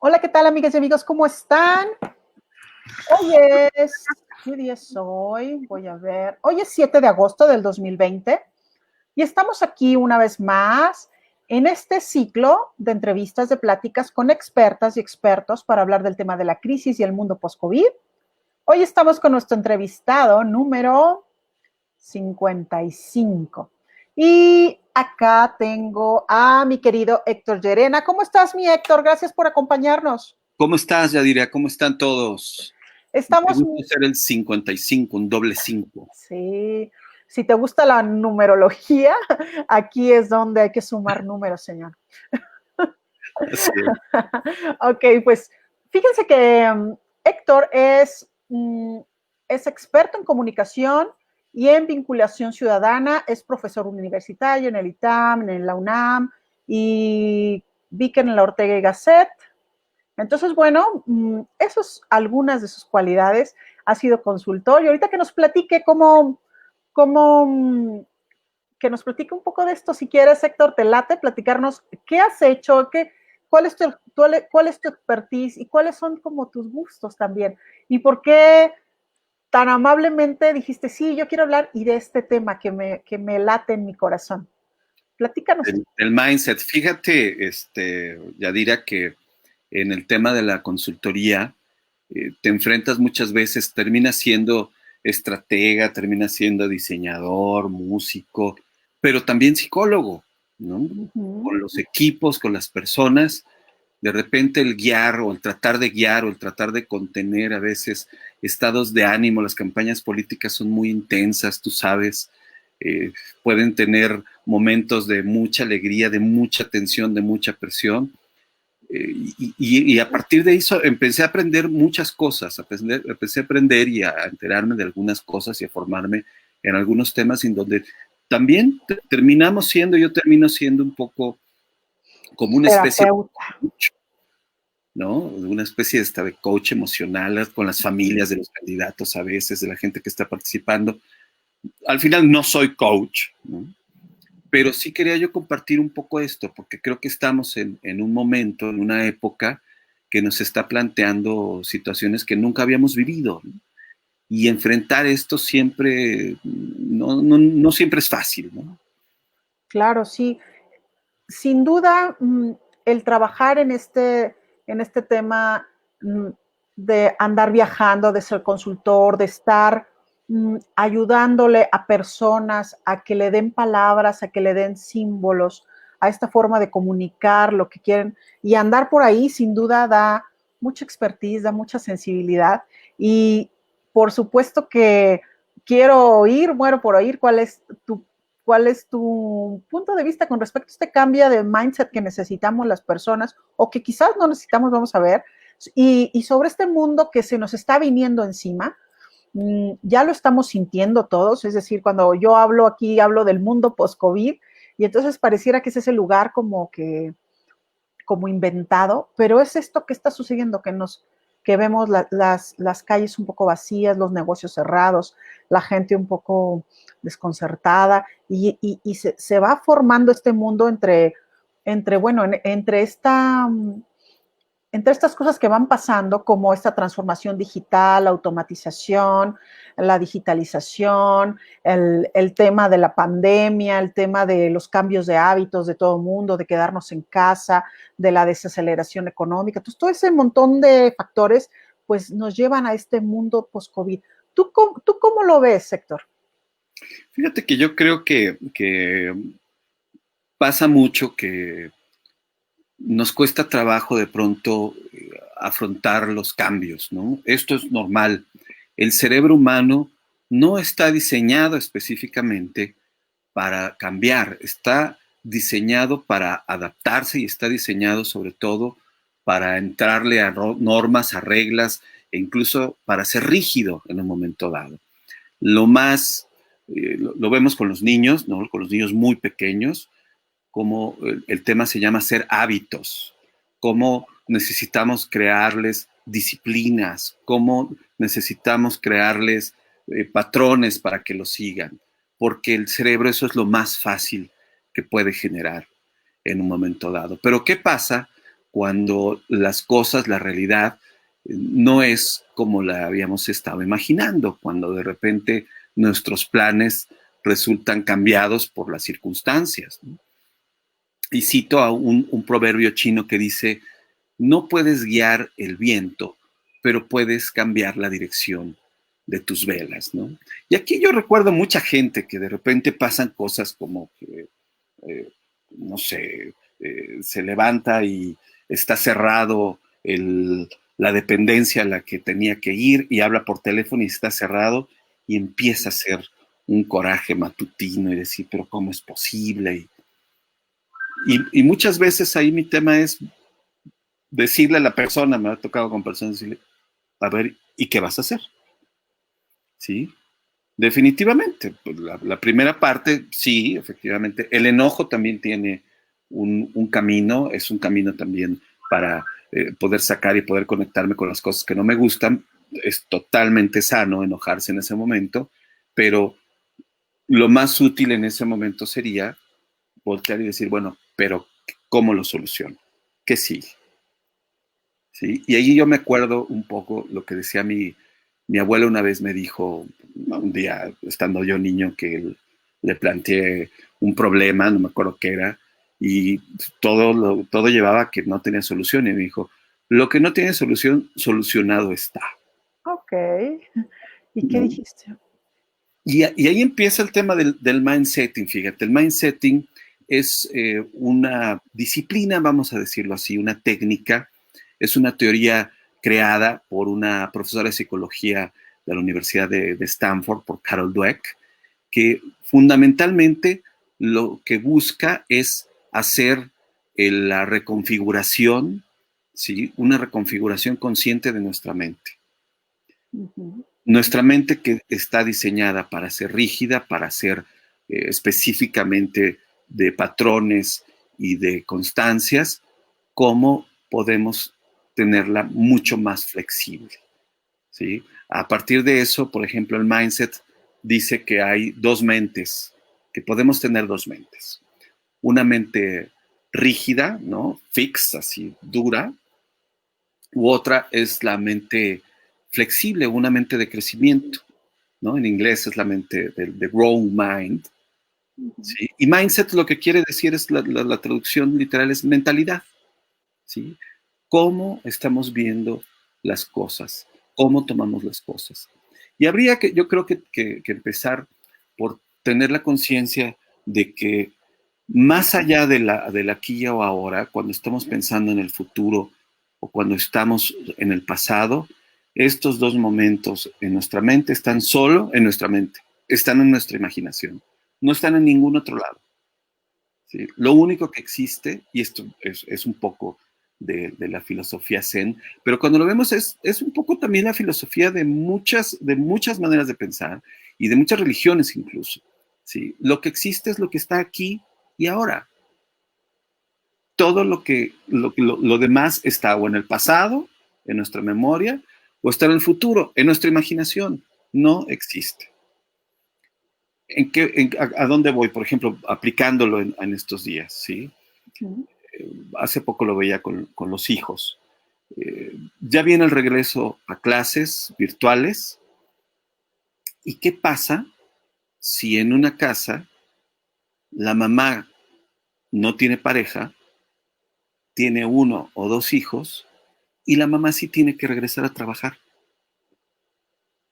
Hola, ¿qué tal, amigas y amigos? ¿Cómo están? ¿Qué día es hoy? Voy a ver. Hoy es 7 de agosto del 2020 y estamos aquí una vez más en este ciclo de entrevistas, de pláticas con expertas y expertos para hablar del tema de la crisis y el mundo post-COVID. Hoy estamos con nuestro entrevistado número 55. Y acá tengo a mi querido Héctor Llerena. ¿Cómo estás, mi Héctor? Gracias por acompañarnos. ¿Cómo estás, Yadira? ¿Cómo están todos? Qué Estamos, gusto ser el 55, un doble 5. sí, si te gusta la numerología, aquí es donde hay que sumar números, señor. Así es. Ok, pues fíjense que Héctor es experto en comunicación y en vinculación ciudadana, es profesor universitario en el ITAM, en la UNAM y vi que en la Ortega y Gasset. Entonces, bueno, esas algunas de sus cualidades. Ha sido consultor y ahorita que nos platique que nos platique un poco de esto, si quieres, Héctor, te late platicarnos qué has hecho, cuál es cuál es tu expertise y cuáles son como tus gustos también y por qué tan amablemente dijiste, sí, yo quiero hablar y de este tema que me late en mi corazón. Platícanos. El mindset. Fíjate, Yadira, que en el tema de la consultoría te enfrentas muchas veces, terminas siendo estratega, terminas siendo diseñador, músico, pero también psicólogo, ¿no? Uh -huh. Con los equipos, con las personas. De repente el guiar o el tratar de guiar o el tratar de contener a veces estados de ánimo, las campañas políticas son muy intensas, tú sabes, eh, pueden tener momentos de mucha alegría, de mucha tensión, de mucha presión. Y a partir de eso empecé a aprender muchas cosas, empecé a aprender y a enterarme de algunas cosas y a formarme en algunos temas en donde también yo termino siendo un poco como una especie Terapeuta. de coach, ¿no? Una especie de coach emocional con las familias de los candidatos a veces, de la gente que está participando. Al final no soy coach, ¿no? Pero sí quería yo compartir un poco esto, porque creo que estamos en un momento, en una época que nos está planteando situaciones que nunca habíamos vivido, ¿no? Y enfrentar esto siempre, no siempre es fácil, ¿no? Claro, sí. Sin duda, el trabajar en este tema de andar viajando, de ser consultor, de estar ayudándole a personas a que le den palabras, a que le den símbolos, a esta forma de comunicar lo que quieren y andar por ahí, sin duda, da mucha expertise, da mucha sensibilidad y por supuesto que quiero oír, muero por oír cuál es tu punto de vista con respecto a este cambio de mindset que necesitamos las personas o que quizás no necesitamos, vamos a ver, y sobre este mundo que se nos está viniendo encima. Ya lo estamos sintiendo todos, es decir, cuando yo hablo aquí, hablo del mundo post-COVID y entonces pareciera que es ese lugar como inventado, pero es esto que está sucediendo, que vemos las calles un poco vacías, los negocios cerrados, la gente un poco desconcertada y se va formando este mundo bueno, entre estas cosas que van pasando, como esta transformación digital, la automatización, la digitalización, el tema de la pandemia, el tema de los cambios de hábitos de todo el mundo, de quedarnos en casa, de la desaceleración económica. Entonces, todo ese montón de factores pues nos llevan a este mundo post-COVID. ¿Tú cómo lo ves, Héctor? Fíjate que yo creo que pasa mucho que nos cuesta trabajo de pronto afrontar los cambios, ¿no? Esto es normal. El cerebro humano no está diseñado específicamente para cambiar, está diseñado para adaptarse y está diseñado sobre todo para entrarle a normas, a reglas e incluso para ser rígido en un momento dado. Lo más, lo vemos con los niños, ¿no? Con los niños muy pequeños, como el tema se llama ser hábitos, cómo necesitamos crearles disciplinas, cómo necesitamos crearles patrones para que lo sigan, porque el cerebro eso es lo más fácil que puede generar en un momento dado. Pero ¿qué pasa cuando las cosas, la realidad, no es como la habíamos estado imaginando, cuando de repente nuestros planes resultan cambiados por las circunstancias, ¿no? Y cito a un proverbio chino que dice, no puedes guiar el viento, pero puedes cambiar la dirección de tus velas, ¿no? Y aquí yo recuerdo mucha gente que de repente pasan cosas como que, eh, no sé, se levanta y está cerrado la dependencia a la que tenía que ir y habla por teléfono y está cerrado y empieza a hacer un coraje matutino y decir, pero ¿cómo es posible? Y muchas veces ahí mi tema es decirle a la persona, me ha tocado con personas decirle, a ver, ¿y qué vas a hacer? ¿Sí? Definitivamente. Pues la primera parte, sí, efectivamente. El enojo también tiene un camino, es un camino también para poder sacar y poder conectarme con las cosas que no me gustan. Es totalmente sano enojarse en ese momento, pero lo más útil en ese momento sería voltear y decir, bueno, pero ¿cómo lo soluciono? ¿Qué sigue? ¿Sí? Y ahí yo me acuerdo un poco lo que decía mi abuela una vez me dijo, un día estando yo niño, que le planteé un problema, no me acuerdo qué era, y todo llevaba a que no tenía solución. Y me dijo, lo que no tiene solución, solucionado está. Ok. ¿Y qué ¿No? dijiste? Y ahí empieza el tema del mindsetting, fíjate. El mindsetting es una disciplina, vamos a decirlo así, una técnica, es una teoría creada por una profesora de psicología de la Universidad de Stanford, por Carol Dweck, que fundamentalmente lo que busca es hacer la reconfiguración, ¿sí? Una reconfiguración consciente de nuestra mente. Ujú. Nuestra mente que está diseñada para ser rígida, para ser específicamente de patrones y de constancias, ¿cómo podemos tenerla mucho más flexible? ¿Sí? A partir de eso, por ejemplo, el mindset dice que hay dos mentes, que podemos tener dos mentes. Una mente rígida, ¿no? Fix, así dura, u otra es la mente flexible, una mente de crecimiento, ¿no? En inglés es la mente de growing mind, Ujú. ¿sí? Y mindset lo que quiere decir es la traducción literal es mentalidad, ¿sí? Cómo estamos viendo las cosas, cómo tomamos las cosas. Y habría que, yo creo que empezar por tener la conciencia de que más allá del aquí o ahora, cuando estamos pensando en el futuro o cuando estamos en el pasado, estos dos momentos en nuestra mente están solo en nuestra mente, están en nuestra imaginación, no están en ningún otro lado. ¿Sí? Lo único que existe, y esto es un poco de la filosofía zen, pero cuando lo vemos es un poco también la filosofía de muchas maneras de pensar y de muchas religiones incluso. ¿Sí? Lo que existe es lo que está aquí y ahora. Todo lo demás está o en el pasado, en nuestra memoria, o está en el futuro, en nuestra imaginación. No existe. ¿A dónde voy? Por ejemplo, aplicándolo en estos días, ¿sí? Ujú. Hace poco lo veía con los hijos. Ya viene el regreso a clases virtuales. ¿Y qué pasa si en una casa la mamá no tiene pareja, tiene uno o dos hijos y la mamá sí tiene que regresar a trabajar?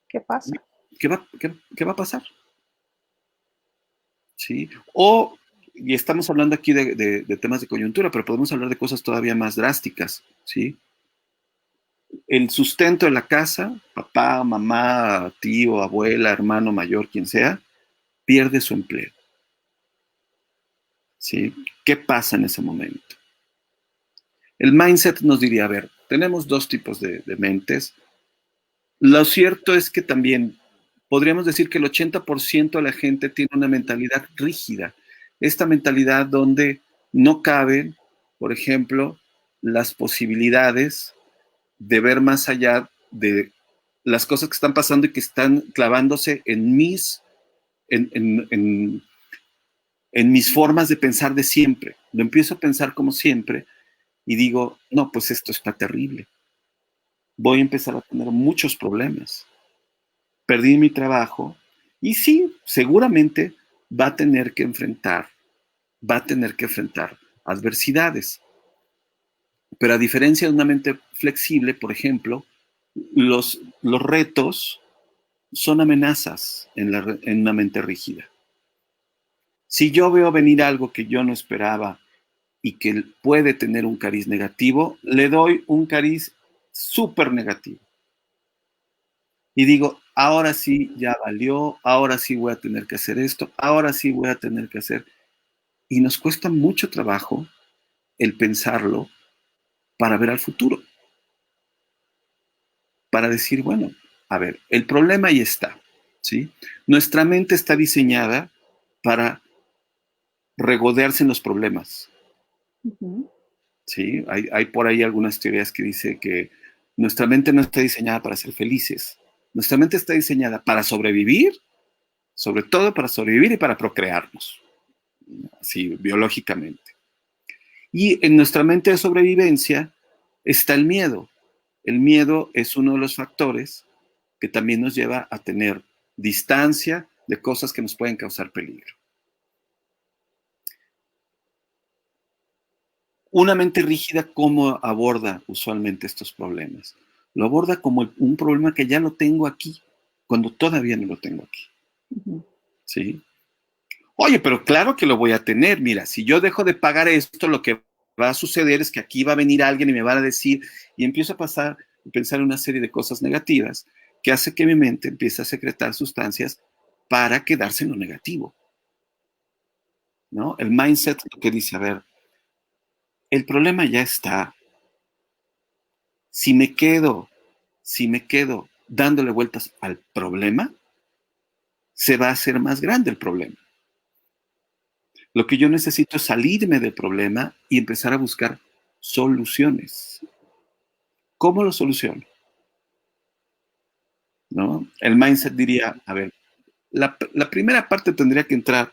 ¿Qué pasa? ¿Qué va a pasar? ¿Sí? O, y estamos hablando aquí de temas de coyuntura, pero podemos hablar de cosas todavía más drásticas, ¿sí? El sustento de la casa, papá, mamá, tío, abuela, hermano mayor, quien sea, pierde su empleo, ¿sí? ¿Qué pasa en ese momento? El mindset nos diría, a ver, tenemos dos tipos de mentes. Lo cierto es que también podríamos decir que el 80% de la gente tiene una mentalidad rígida. Esta mentalidad donde no caben, por ejemplo, las posibilidades de ver más allá de las cosas que están pasando y que están clavándose en, en, en mis formas de pensar de siempre. Lo empiezo a pensar como siempre y digo, no, pues esto está terrible. Voy a empezar a tener muchos problemas. Perdí mi trabajo y sí, seguramente va a tener que enfrentar, va a tener que enfrentar adversidades. Pero a diferencia de una mente flexible, por ejemplo, los retos son amenazas en una mente rígida. Si yo veo venir algo que yo no esperaba y que puede tener un cariz negativo, le doy un cariz súper negativo. Y digo, ahora sí ya valió, ahora sí voy a tener que hacer esto, ahora sí voy a tener que hacer. Y nos cuesta mucho trabajo el pensarlo para ver al futuro, para decir, bueno, a ver, el problema ahí está, ¿sí? Nuestra mente está diseñada para regodearse en los problemas, Ujú. ¿sí? Hay por ahí algunas teorías que dicen que nuestra mente no está diseñada para ser felices, nuestra mente está diseñada para sobrevivir, sobre todo para sobrevivir y para procrearnos, así biológicamente. Y en nuestra mente de sobrevivencia está el miedo. El miedo es uno de los factores que también nos lleva a tener distancia de cosas que nos pueden causar peligro. Una mente rígida, ¿cómo aborda usualmente estos problemas? Lo aborda como un problema que ya lo tengo aquí, cuando todavía no lo tengo aquí. Ujú. ¿Sí? Oye, pero claro que lo voy a tener. Mira, si yo dejo de pagar esto, lo que va a suceder es que aquí va a venir alguien y me va a decir, y empiezo a pensar en una serie de cosas negativas que hace que mi mente empiece a secretar sustancias para quedarse en lo negativo, ¿no? El mindset lo que dice, a ver, el problema ya está. Si me quedo, si me quedo dándole vueltas al problema, se va a hacer más grande el problema. Lo que yo necesito es salirme del problema y empezar a buscar soluciones. ¿Cómo lo soluciono? ¿No? El mindset diría, a ver, la primera parte tendría que entrar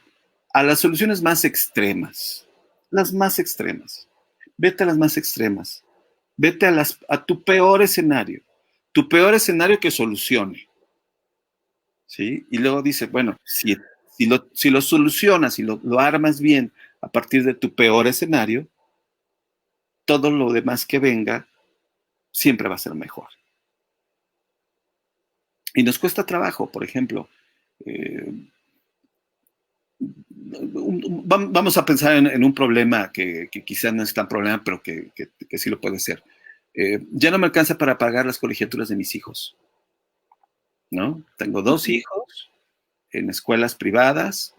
a las soluciones más extremas. Las más extremas. Vete a las más extremas. Vete a tu peor escenario. Tu peor escenario que solucione. ¿Sí? Y luego dice, bueno, si lo solucionas y lo armas bien a partir de tu peor escenario, todo lo demás que venga siempre va a ser mejor. Y nos cuesta trabajo, por ejemplo, eh, vamos a pensar en un problema que quizás no es tan problema, pero que sí lo puede ser. Ya no me alcanza para pagar las colegiaturas de mis hijos, ¿no? Tengo dos Ujú. hijos en escuelas privadas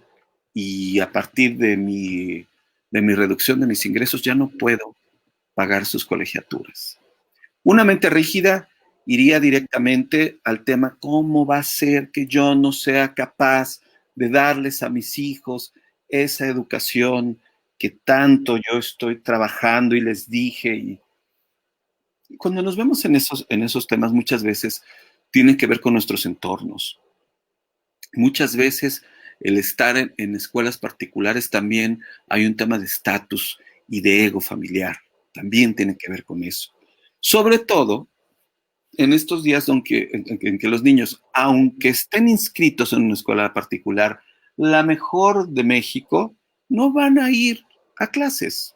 y a partir de mi reducción de mis ingresos ya no puedo pagar sus colegiaturas. Una mente rígida iría directamente al tema, ¿cómo va a ser que yo no sea capaz de darles a mis hijos esa educación que tanto yo estoy trabajando y les dije? Y cuando nos vemos en esos temas, muchas veces tienen que ver con nuestros entornos. Muchas veces el estar en escuelas particulares también hay un tema de estatus y de ego familiar. También tiene que ver con eso. Sobre todo en estos días en que los niños, aunque estén inscritos en una escuela particular, la mejor de México, no van a ir a clases.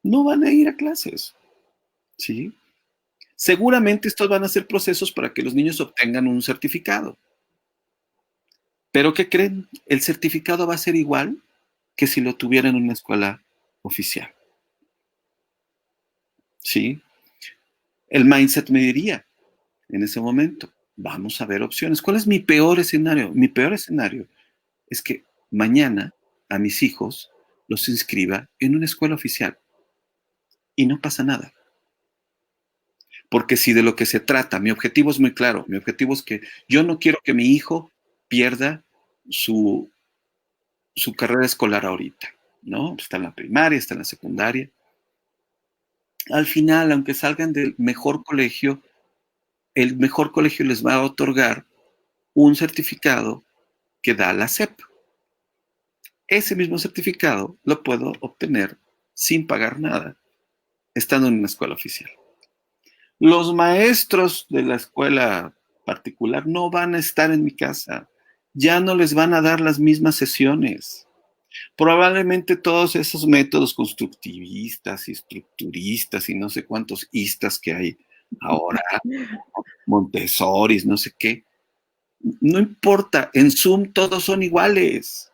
No van a ir a clases. ¿Sí? Seguramente estos van a ser procesos para que los niños obtengan un certificado. Pero ¿qué creen? El certificado va a ser igual que si lo tuvieran en una escuela oficial. ¿Sí? El mindset me diría en ese momento, vamos a ver opciones. ¿Cuál es mi peor escenario? Mi peor escenario es que mañana a mis hijos los inscriba en una escuela oficial y no pasa nada. Porque si de lo que se trata, mi objetivo es muy claro, mi objetivo es que yo no quiero que mi hijo pierda su, su carrera escolar ahorita, ¿no? Está en la primaria, está en la secundaria. Al final, aunque salgan del mejor colegio, el mejor colegio les va a otorgar un certificado que da la SEP. Ese mismo certificado lo puedo obtener sin pagar nada, estando en una escuela oficial. Los maestros de la escuela particular no van a estar en mi casa, ya no les van a dar las mismas sesiones. Probablemente todos esos métodos constructivistas y estructuristas y no sé cuántos istas que hay ahora, Montessori, no sé qué, no importa, en Zoom todos son iguales.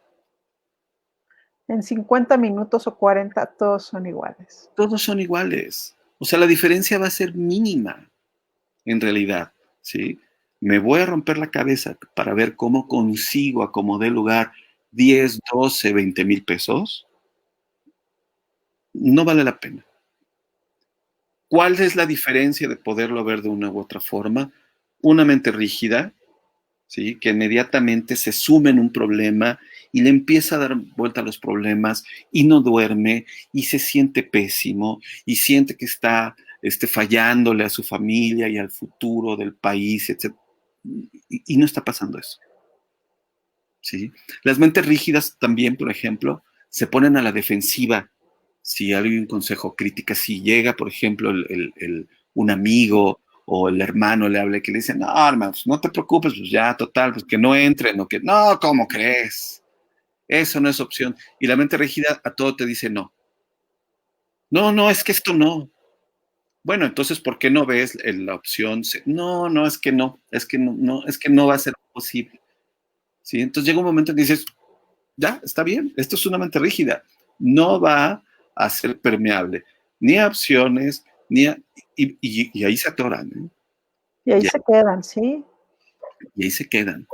En 50 minutos o 40, todos son iguales. Todos son iguales. O sea, la diferencia va a ser mínima, en realidad, ¿sí? Me voy a romper la cabeza para ver cómo consigo a como dé lugar 10, 12, 20 mil pesos. No vale la pena. ¿Cuál es la diferencia de poderlo ver de una u otra forma? Una mente rígida, ¿sí? Que inmediatamente se sume en un problema y le empieza a dar vuelta a los problemas y no duerme y se siente pésimo y siente que está fallándole a su familia y al futuro del país, etc. Y no está pasando eso. ¿Sí? Las mentes rígidas también, por ejemplo, se ponen a la defensiva si hay un consejo crítica, si llega, por ejemplo, un amigo o el hermano le habla que le dice, no, hermano, pues no te preocupes, pues ya, total, pues que no entren, o que, no, ¿cómo crees? Eso no es opción. Y la mente rígida a todo te dice no. No, no, es que esto no. Bueno, entonces, ¿por qué no ves la opción? No, no, es que no, es que no va a ser posible. ¿Sí? Entonces llega un momento en que dices, ya, está bien, esto es una mente rígida. No va a ser permeable, ni a opciones, ni a... Y ahí se atoran, ¿eh? Y ahí se quedan, ¿sí? Y ahí se quedan.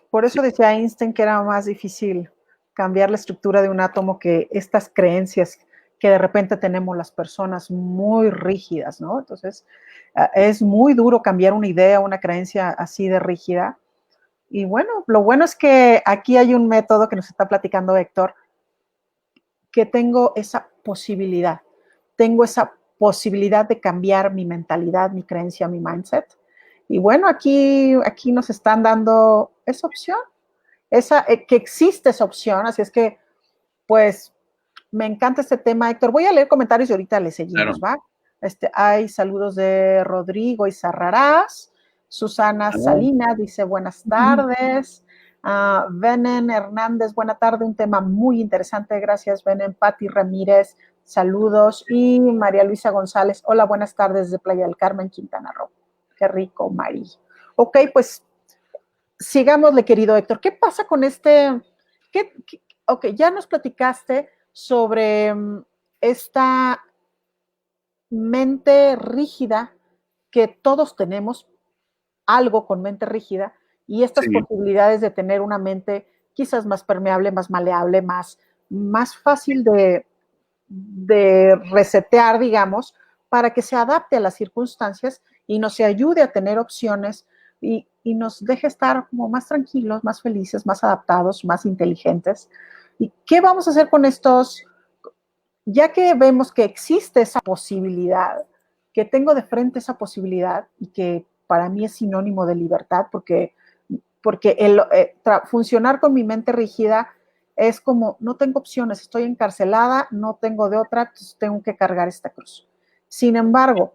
Por eso decía Einstein que era más difícil cambiar la estructura de un átomo que estas creencias que de repente tenemos las personas muy rígidas, ¿no? Entonces, es muy duro cambiar una idea, una creencia así de rígida. Y bueno, lo bueno es que aquí hay un método que nos está platicando Héctor, que tengo esa posibilidad. Tengo esa posibilidad de cambiar mi mentalidad, mi creencia, mi mindset. Y bueno, aquí nos están dando esa opción, que existe esa opción. Así es que, pues, me encanta este tema, Héctor. Voy a leer comentarios y ahorita le seguimos, Claro. ¿va? Hay saludos de Rodrigo y Sarrarás. Susana Salinas dice buenas tardes. Venen Hernández, buena tarde, un tema muy interesante, gracias Venen. Patti Ramírez, saludos. Y María Luisa González, hola, buenas tardes de Playa del Carmen, Quintana Roo. Qué rico, Mari. Ok, pues sigámosle, querido Héctor. ¿Qué pasa con ok, ya nos platicaste sobre esta mente rígida que todos tenemos, algo con mente rígida, y estas Sí. posibilidades de tener una mente quizás más permeable, más maleable, más fácil de resetear, digamos, para que se adapte a las circunstancias y nos ayude a tener opciones y nos deje estar como más tranquilos, más felices, más adaptados, más inteligentes. ¿Y qué vamos a hacer con estos? Ya que vemos que existe esa posibilidad, que tengo de frente esa posibilidad y que para mí es sinónimo de libertad, porque funcionar con mi mente rígida es como, no tengo opciones, estoy encarcelada, no tengo de otra, entonces tengo que cargar esta cruz. Sin embargo,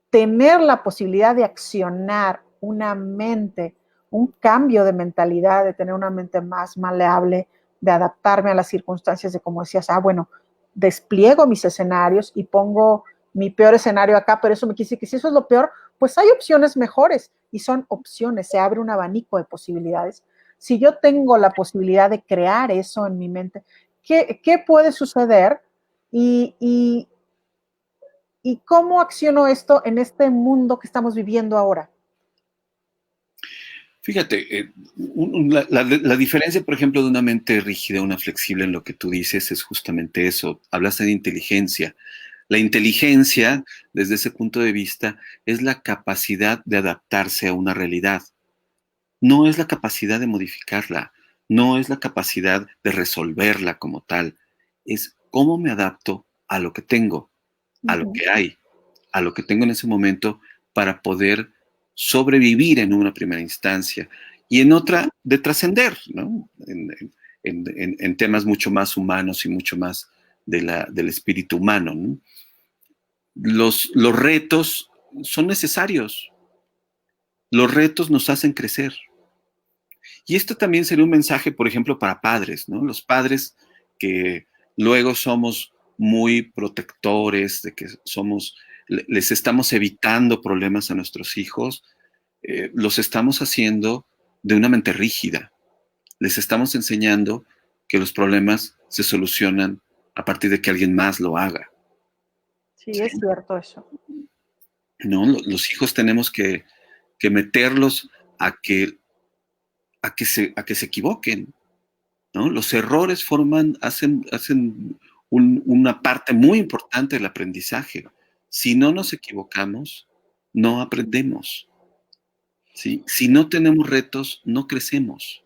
tener la posibilidad de accionar una mente, un cambio de mentalidad, de tener una mente más maleable, de adaptarme a las circunstancias, de como decías, bueno, despliego mis escenarios y pongo mi peor escenario acá, pero eso me quiere decir que si eso es lo peor, pues hay opciones mejores y son opciones, se abre un abanico de posibilidades. Si yo tengo la posibilidad de crear eso en mi mente, ¿qué puede suceder? ¿Y cómo acciono esto en este mundo que estamos viviendo ahora? Fíjate, la diferencia, por ejemplo, de una mente rígida a una flexible en lo que tú dices es justamente eso. Hablaste de inteligencia. La inteligencia, desde ese punto de vista, es la capacidad de adaptarse a una realidad. No es la capacidad de modificarla, no es la capacidad de resolverla como tal. Es cómo me adapto a lo que tengo, a lo que hay, a lo que tengo en ese momento para poder sobrevivir en una primera instancia y en otra de trascender, ¿no? En temas mucho más humanos y mucho más del espíritu humano, ¿no? Los retos son necesarios. Los retos nos hacen crecer. Y esto también sería un mensaje, por ejemplo, para padres, ¿no? Los padres que luego somos muy protectores, de que les estamos evitando problemas a nuestros hijos, los estamos haciendo de una mente rígida. Les estamos enseñando que los problemas se solucionan a partir de que alguien más lo haga. Sí, es cierto eso. ¿No? Los hijos tenemos que meterlos a que se equivoquen, ¿no? Los errores hacen una parte muy importante del aprendizaje. Si no nos equivocamos, no aprendemos, ¿sí? Si no tenemos retos, no crecemos.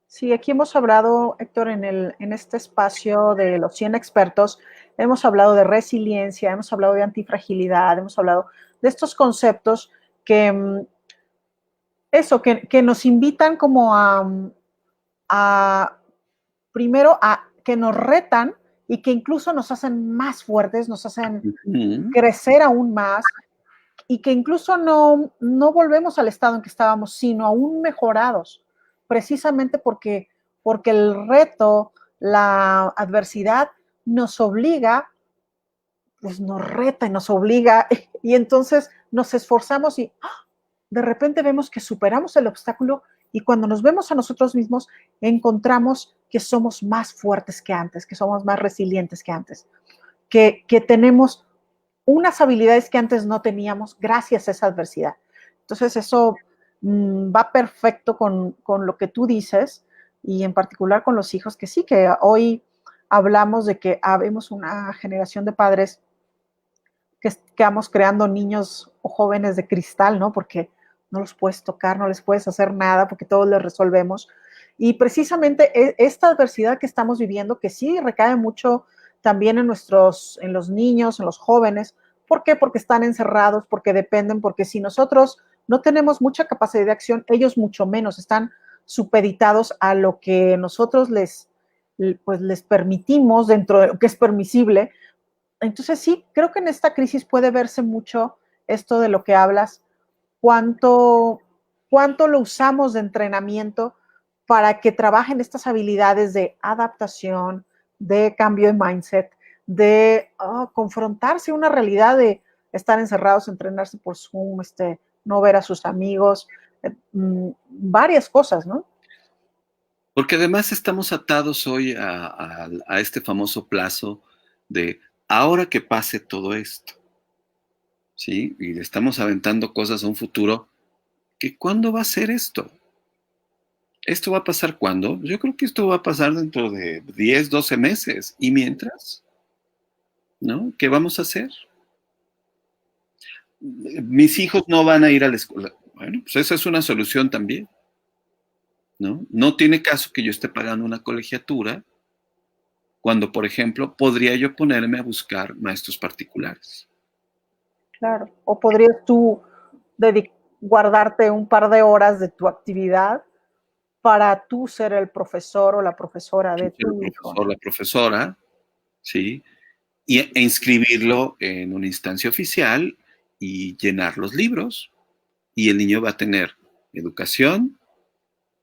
Sí, aquí hemos hablado, Héctor, en este espacio de los 100 expertos, hemos hablado de resiliencia, hemos hablado de antifragilidad, hemos hablado de estos conceptos que, que nos invitan como primero a que nos retan y que incluso nos hacen más fuertes, nos hacen crecer aún más y que incluso no volvemos al estado en que estábamos, sino aún mejorados, precisamente porque el reto, la adversidad nos obliga, pues nos reta y nos obliga, y entonces nos esforzamos y de repente vemos que superamos el obstáculo y cuando nos vemos a nosotros mismos encontramos que somos más fuertes que antes, que somos más resilientes que antes, que tenemos unas habilidades que antes no teníamos gracias a esa adversidad. Entonces eso va perfecto con lo que tú dices y en particular con los hijos, que sí, que hoy hablamos de que habemos una generación de padres que estamos creando niños o jóvenes de cristal, ¿no? Porque no los puedes tocar, no les puedes hacer nada, porque todos les resolvemos. Y precisamente esta adversidad que estamos viviendo, que sí recae mucho también en los niños, en los jóvenes. ¿Por qué? Porque están encerrados, porque dependen, porque si nosotros no tenemos mucha capacidad de acción, ellos mucho menos, están supeditados a lo que nosotros les permitimos dentro de lo que es permisible. Entonces sí, creo que en esta crisis puede verse mucho esto de lo que hablas, cuánto lo usamos de entrenamiento para que trabajen estas habilidades de adaptación, de cambio de mindset, de confrontarse a una realidad de estar encerrados, entrenarse por Zoom, no ver a sus amigos, varias cosas, ¿no? Porque además estamos atados hoy a este famoso plazo de ahora que pase todo esto, ¿sí? Y le estamos aventando cosas a un futuro que ¿cuándo va a ser esto? ¿Esto va a pasar cuándo? Yo creo que esto va a pasar dentro de 10, 12 meses. ¿Y mientras? ¿No? ¿Qué vamos a hacer? Mis hijos no van a ir a la escuela. Bueno, pues esa es una solución también, ¿no? No tiene caso que yo esté pagando una colegiatura cuando, por ejemplo, podría yo ponerme a buscar maestros particulares. Claro. O podrías tú guardarte un par de horas de tu actividad para tú ser el profesor o la profesora de tu hijo, ¿no? La profesora, ¿sí? E inscribirlo en una instancia oficial y llenar los libros. Y el niño va a tener educación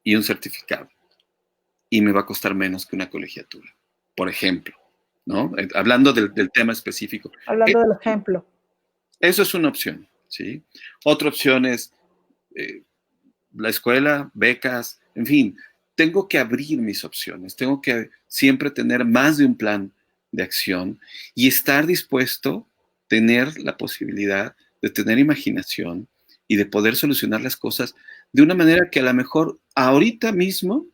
y un certificado. Y me va a costar menos que una colegiatura, por ejemplo, ¿no? Hablando del tema específico. Hablando del ejemplo. Eso es una opción, ¿sí? Otra opción es la escuela, becas, en fin, tengo que abrir mis opciones, tengo que siempre tener más de un plan de acción y estar dispuesto a tener la posibilidad de tener imaginación y de poder solucionar las cosas de una manera que a lo mejor ahorita mismo,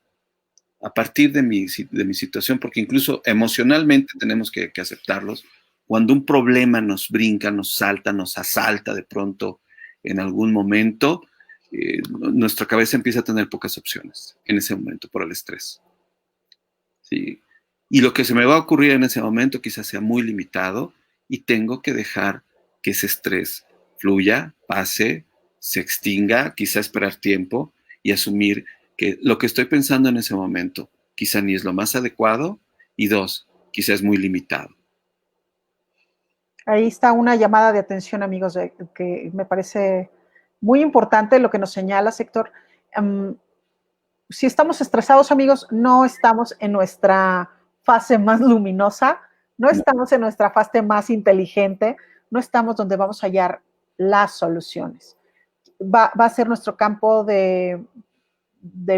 a partir de mi situación, porque incluso emocionalmente tenemos que aceptarlos, cuando un problema nos brinca, nos salta, nos asalta de pronto en algún momento, nuestra cabeza empieza a tener pocas opciones en ese momento por el estrés. ¿Sí? Y lo que se me va a ocurrir en ese momento quizás sea muy limitado y tengo que dejar que ese estrés fluya, pase, se extinga, quizá esperar tiempo y asumir que lo que estoy pensando en ese momento quizá ni es lo más adecuado y dos, quizás es muy limitado. Ahí está una llamada de atención, amigos, que me parece muy importante lo que nos señala, Héctor. Si estamos estresados, amigos, no estamos en nuestra fase más luminosa, no estamos en nuestra fase más inteligente, no estamos donde vamos a hallar las soluciones. Va a ser nuestro campo de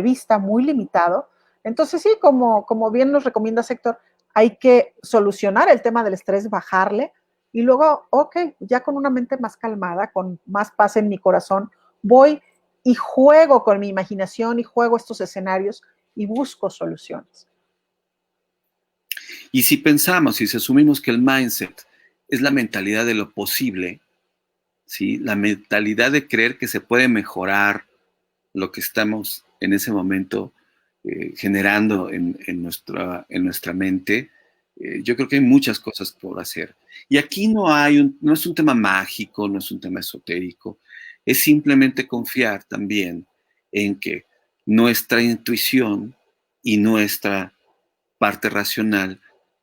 vista muy limitado. Entonces, sí, como bien nos recomienda Héctor, hay que solucionar el tema del estrés, bajarle, y luego, ok, ya con una mente más calmada, con más paz en mi corazón, voy y juego con mi imaginación y juego estos escenarios y busco soluciones. Y si pensamos y si asumimos que el mindset es la mentalidad de lo posible, ¿sí? La mentalidad de creer que se puede mejorar lo que estamos en ese momento generando en nuestra mente, yo creo que hay muchas cosas por hacer. Y aquí no es un tema mágico, no es un tema esotérico, es simplemente confiar también en que nuestra intuición y nuestra parte racional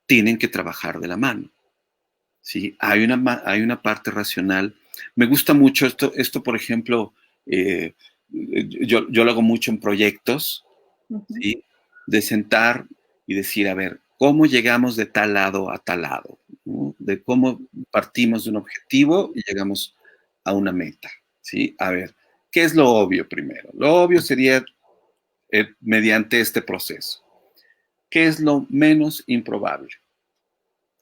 tienen que trabajar de la mano. ¿Sí? Hay una parte racional. Me gusta mucho esto por ejemplo, yo lo hago mucho en proyectos, ¿sí? De sentar y decir, a ver, ¿cómo llegamos de tal lado a tal lado? ¿No? De cómo partimos de un objetivo y llegamos a una meta, ¿sí? A ver, ¿qué es lo obvio primero? Lo obvio sería mediante este proceso. ¿Qué es lo menos improbable?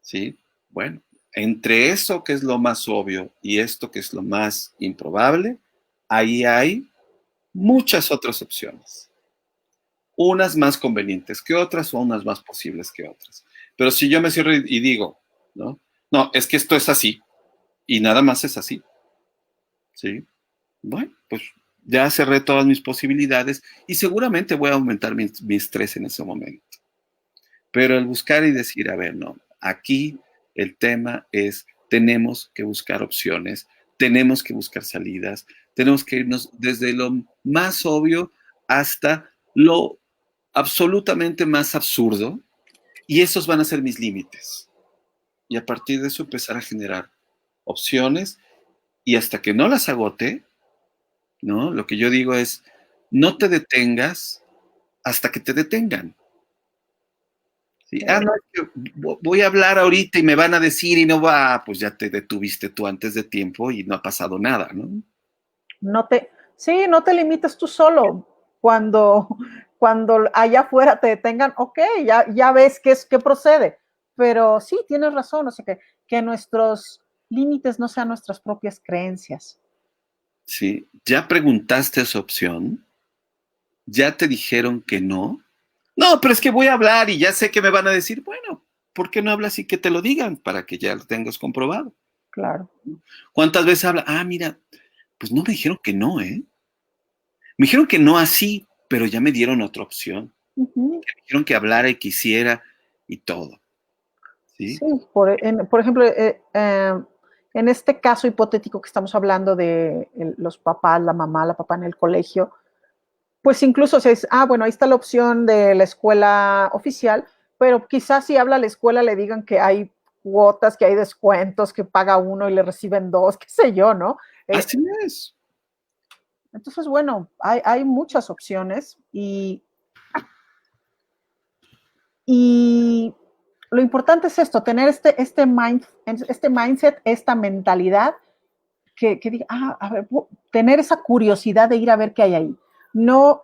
¿Sí? Bueno, entre eso que es lo más obvio y esto que es lo más improbable, ahí hay muchas otras opciones. Unas más convenientes que otras o unas más posibles que otras. Pero si yo me cierro y digo, ¿no? No, es que esto es así y nada más es así. ¿Sí? Bueno, pues ya cerré todas mis posibilidades y seguramente voy a aumentar mi estrés en ese momento. Pero el buscar y decir, a ver, no, aquí el tema es, tenemos que buscar opciones, tenemos que buscar salidas, tenemos que irnos desde lo más obvio hasta lo absolutamente más absurdo, y esos van a ser mis límites. Y a partir de eso empezar a generar opciones, y hasta que no las agote, ¿no? Lo que yo digo es, no te detengas hasta que te detengan. ¿Sí? Ah, no, es que voy a hablar ahorita y me van a decir y no va, pues ya te detuviste tú antes de tiempo y no ha pasado nada, ¿no? No te limites tú solo. Cuando allá afuera te detengan, ok, ya ves qué procede. Pero sí, tienes razón, o sea, que nuestros límites no sean nuestras propias creencias. Sí, ya preguntaste esa opción, ya te dijeron que no. No, pero es que voy a hablar y ya sé que me van a decir, bueno, ¿por qué no hablas y que te lo digan para que ya lo tengas comprobado? Claro. ¿Cuántas veces habla? Ah, mira, pues no me dijeron que no, ¿eh? Me dijeron que no así, pero ya me dieron otra opción. Uh-huh. Me dijeron que hablara y quisiera y todo. ¿Sí? Sí, por ejemplo, en este caso hipotético que estamos hablando de los papás, la papá en el colegio, pues incluso se dice, bueno, ahí está la opción de la escuela oficial, pero quizás si habla a la escuela le digan que hay cuotas, que hay descuentos, que paga uno y le reciben dos, qué sé yo, ¿no? Así es. Entonces, bueno, hay muchas opciones y lo importante es esto, tener este mindset, esta mentalidad que diga, a ver, tener esa curiosidad de ir a ver qué hay ahí. No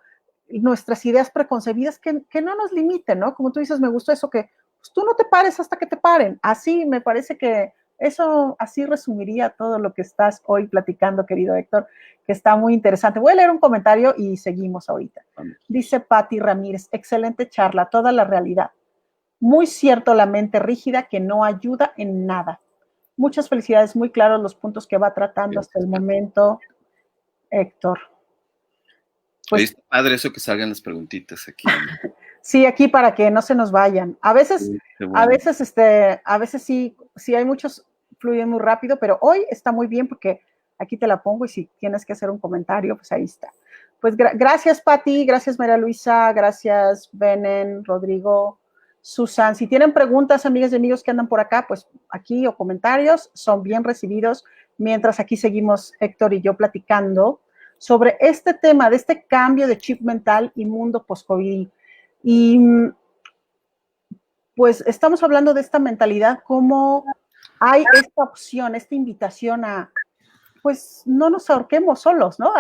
nuestras ideas preconcebidas que no nos limiten, ¿no? Como tú dices, me gustó eso que pues, tú no te pares hasta que te paren. Así me parece que eso así resumiría todo lo que estás hoy platicando, querido Héctor, que está muy interesante. Voy a leer un comentario y seguimos ahorita. Dice Patti Ramírez, excelente charla, toda la realidad. Muy cierto la mente rígida que no ayuda en nada. Muchas felicidades, muy claros los puntos que va tratando hasta el momento, Héctor. Pues, está padre eso que salgan las preguntitas aquí. Sí, aquí para que no se nos vayan. A veces, Sí, bueno. a veces sí hay muchos, fluyen muy rápido, pero hoy está muy bien porque aquí te la pongo y si tienes que hacer un comentario, pues ahí está. Pues gracias, Pati, gracias, María Luisa, gracias, Benen, Rodrigo, Susan. Si tienen preguntas, amigas y amigos que andan por acá, pues aquí o comentarios son bien recibidos. Mientras aquí seguimos Héctor y yo platicando sobre este tema de este cambio de chip mental y mundo post-COVID. Y pues estamos hablando de esta mentalidad, cómo hay esta opción, esta invitación a, pues no nos ahorquemos solos, ¿no?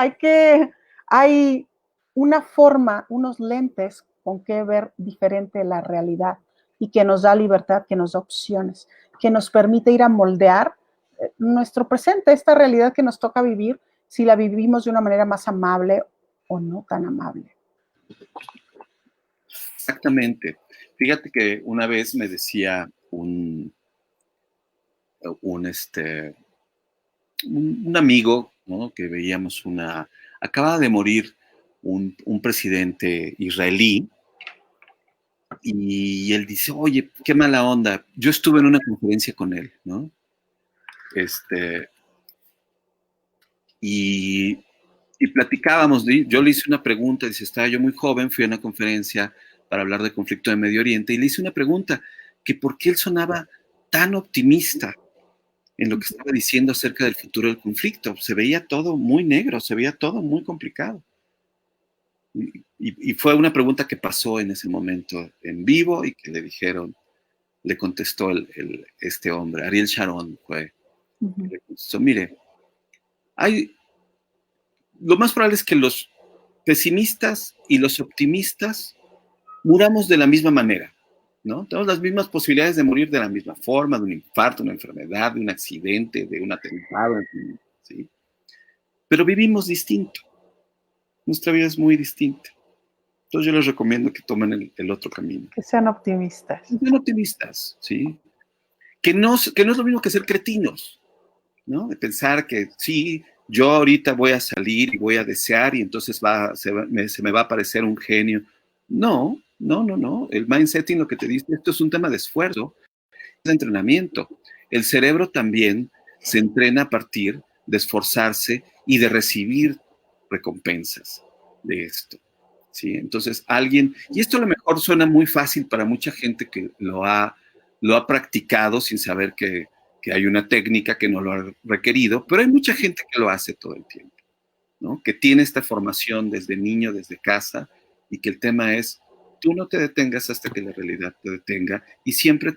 Hay una forma, unos lentes con que ver diferente la realidad y que nos da libertad, que nos da opciones, que nos permite ir a moldear nuestro presente, esta realidad que nos toca vivir, si la vivimos de una manera más amable o no tan amable. Exactamente. Fíjate que una vez me decía un amigo, ¿no? Que veíamos acaba de morir un presidente israelí, y él dice, oye, qué mala onda. Yo estuve en una conferencia con él, ¿no? Y platicábamos, yo le hice una pregunta, dice, estaba yo muy joven, fui a una conferencia para hablar del conflicto de Medio Oriente, y le hice una pregunta, que por qué él sonaba tan optimista en lo que estaba diciendo acerca del futuro del conflicto. Se veía todo muy negro, se veía todo muy complicado. Y fue una pregunta que pasó en ese momento en vivo y que le dijeron, le contestó este hombre, Ariel Sharon, le contestó, mire, lo más probable es que los pesimistas y los optimistas muramos de la misma manera, ¿no? Tenemos las mismas posibilidades de morir de la misma forma, de un infarto, una enfermedad, de un accidente, de un atentado, ¿sí? Pero vivimos distinto. Nuestra vida es muy distinta. Entonces yo les recomiendo que tomen el otro camino. Que sean optimistas. Que sean optimistas, ¿sí? Que no es lo mismo que ser cretinos, ¿no? De pensar que sí, yo ahorita voy a salir y voy a desear y entonces se me va a aparecer un genio. No. El mindsetting lo que te dice, esto es un tema de esfuerzo, de entrenamiento. El cerebro también se entrena a partir de esforzarse y de recibir recompensas de esto, ¿sí? Entonces y esto a lo mejor suena muy fácil para mucha gente que lo ha practicado sin saber que hay una técnica que no lo ha requerido, pero hay mucha gente que lo hace todo el tiempo, ¿no? Que tiene esta formación desde niño, desde casa, y que el tema es, tú no te detengas hasta que la realidad te detenga, y siempre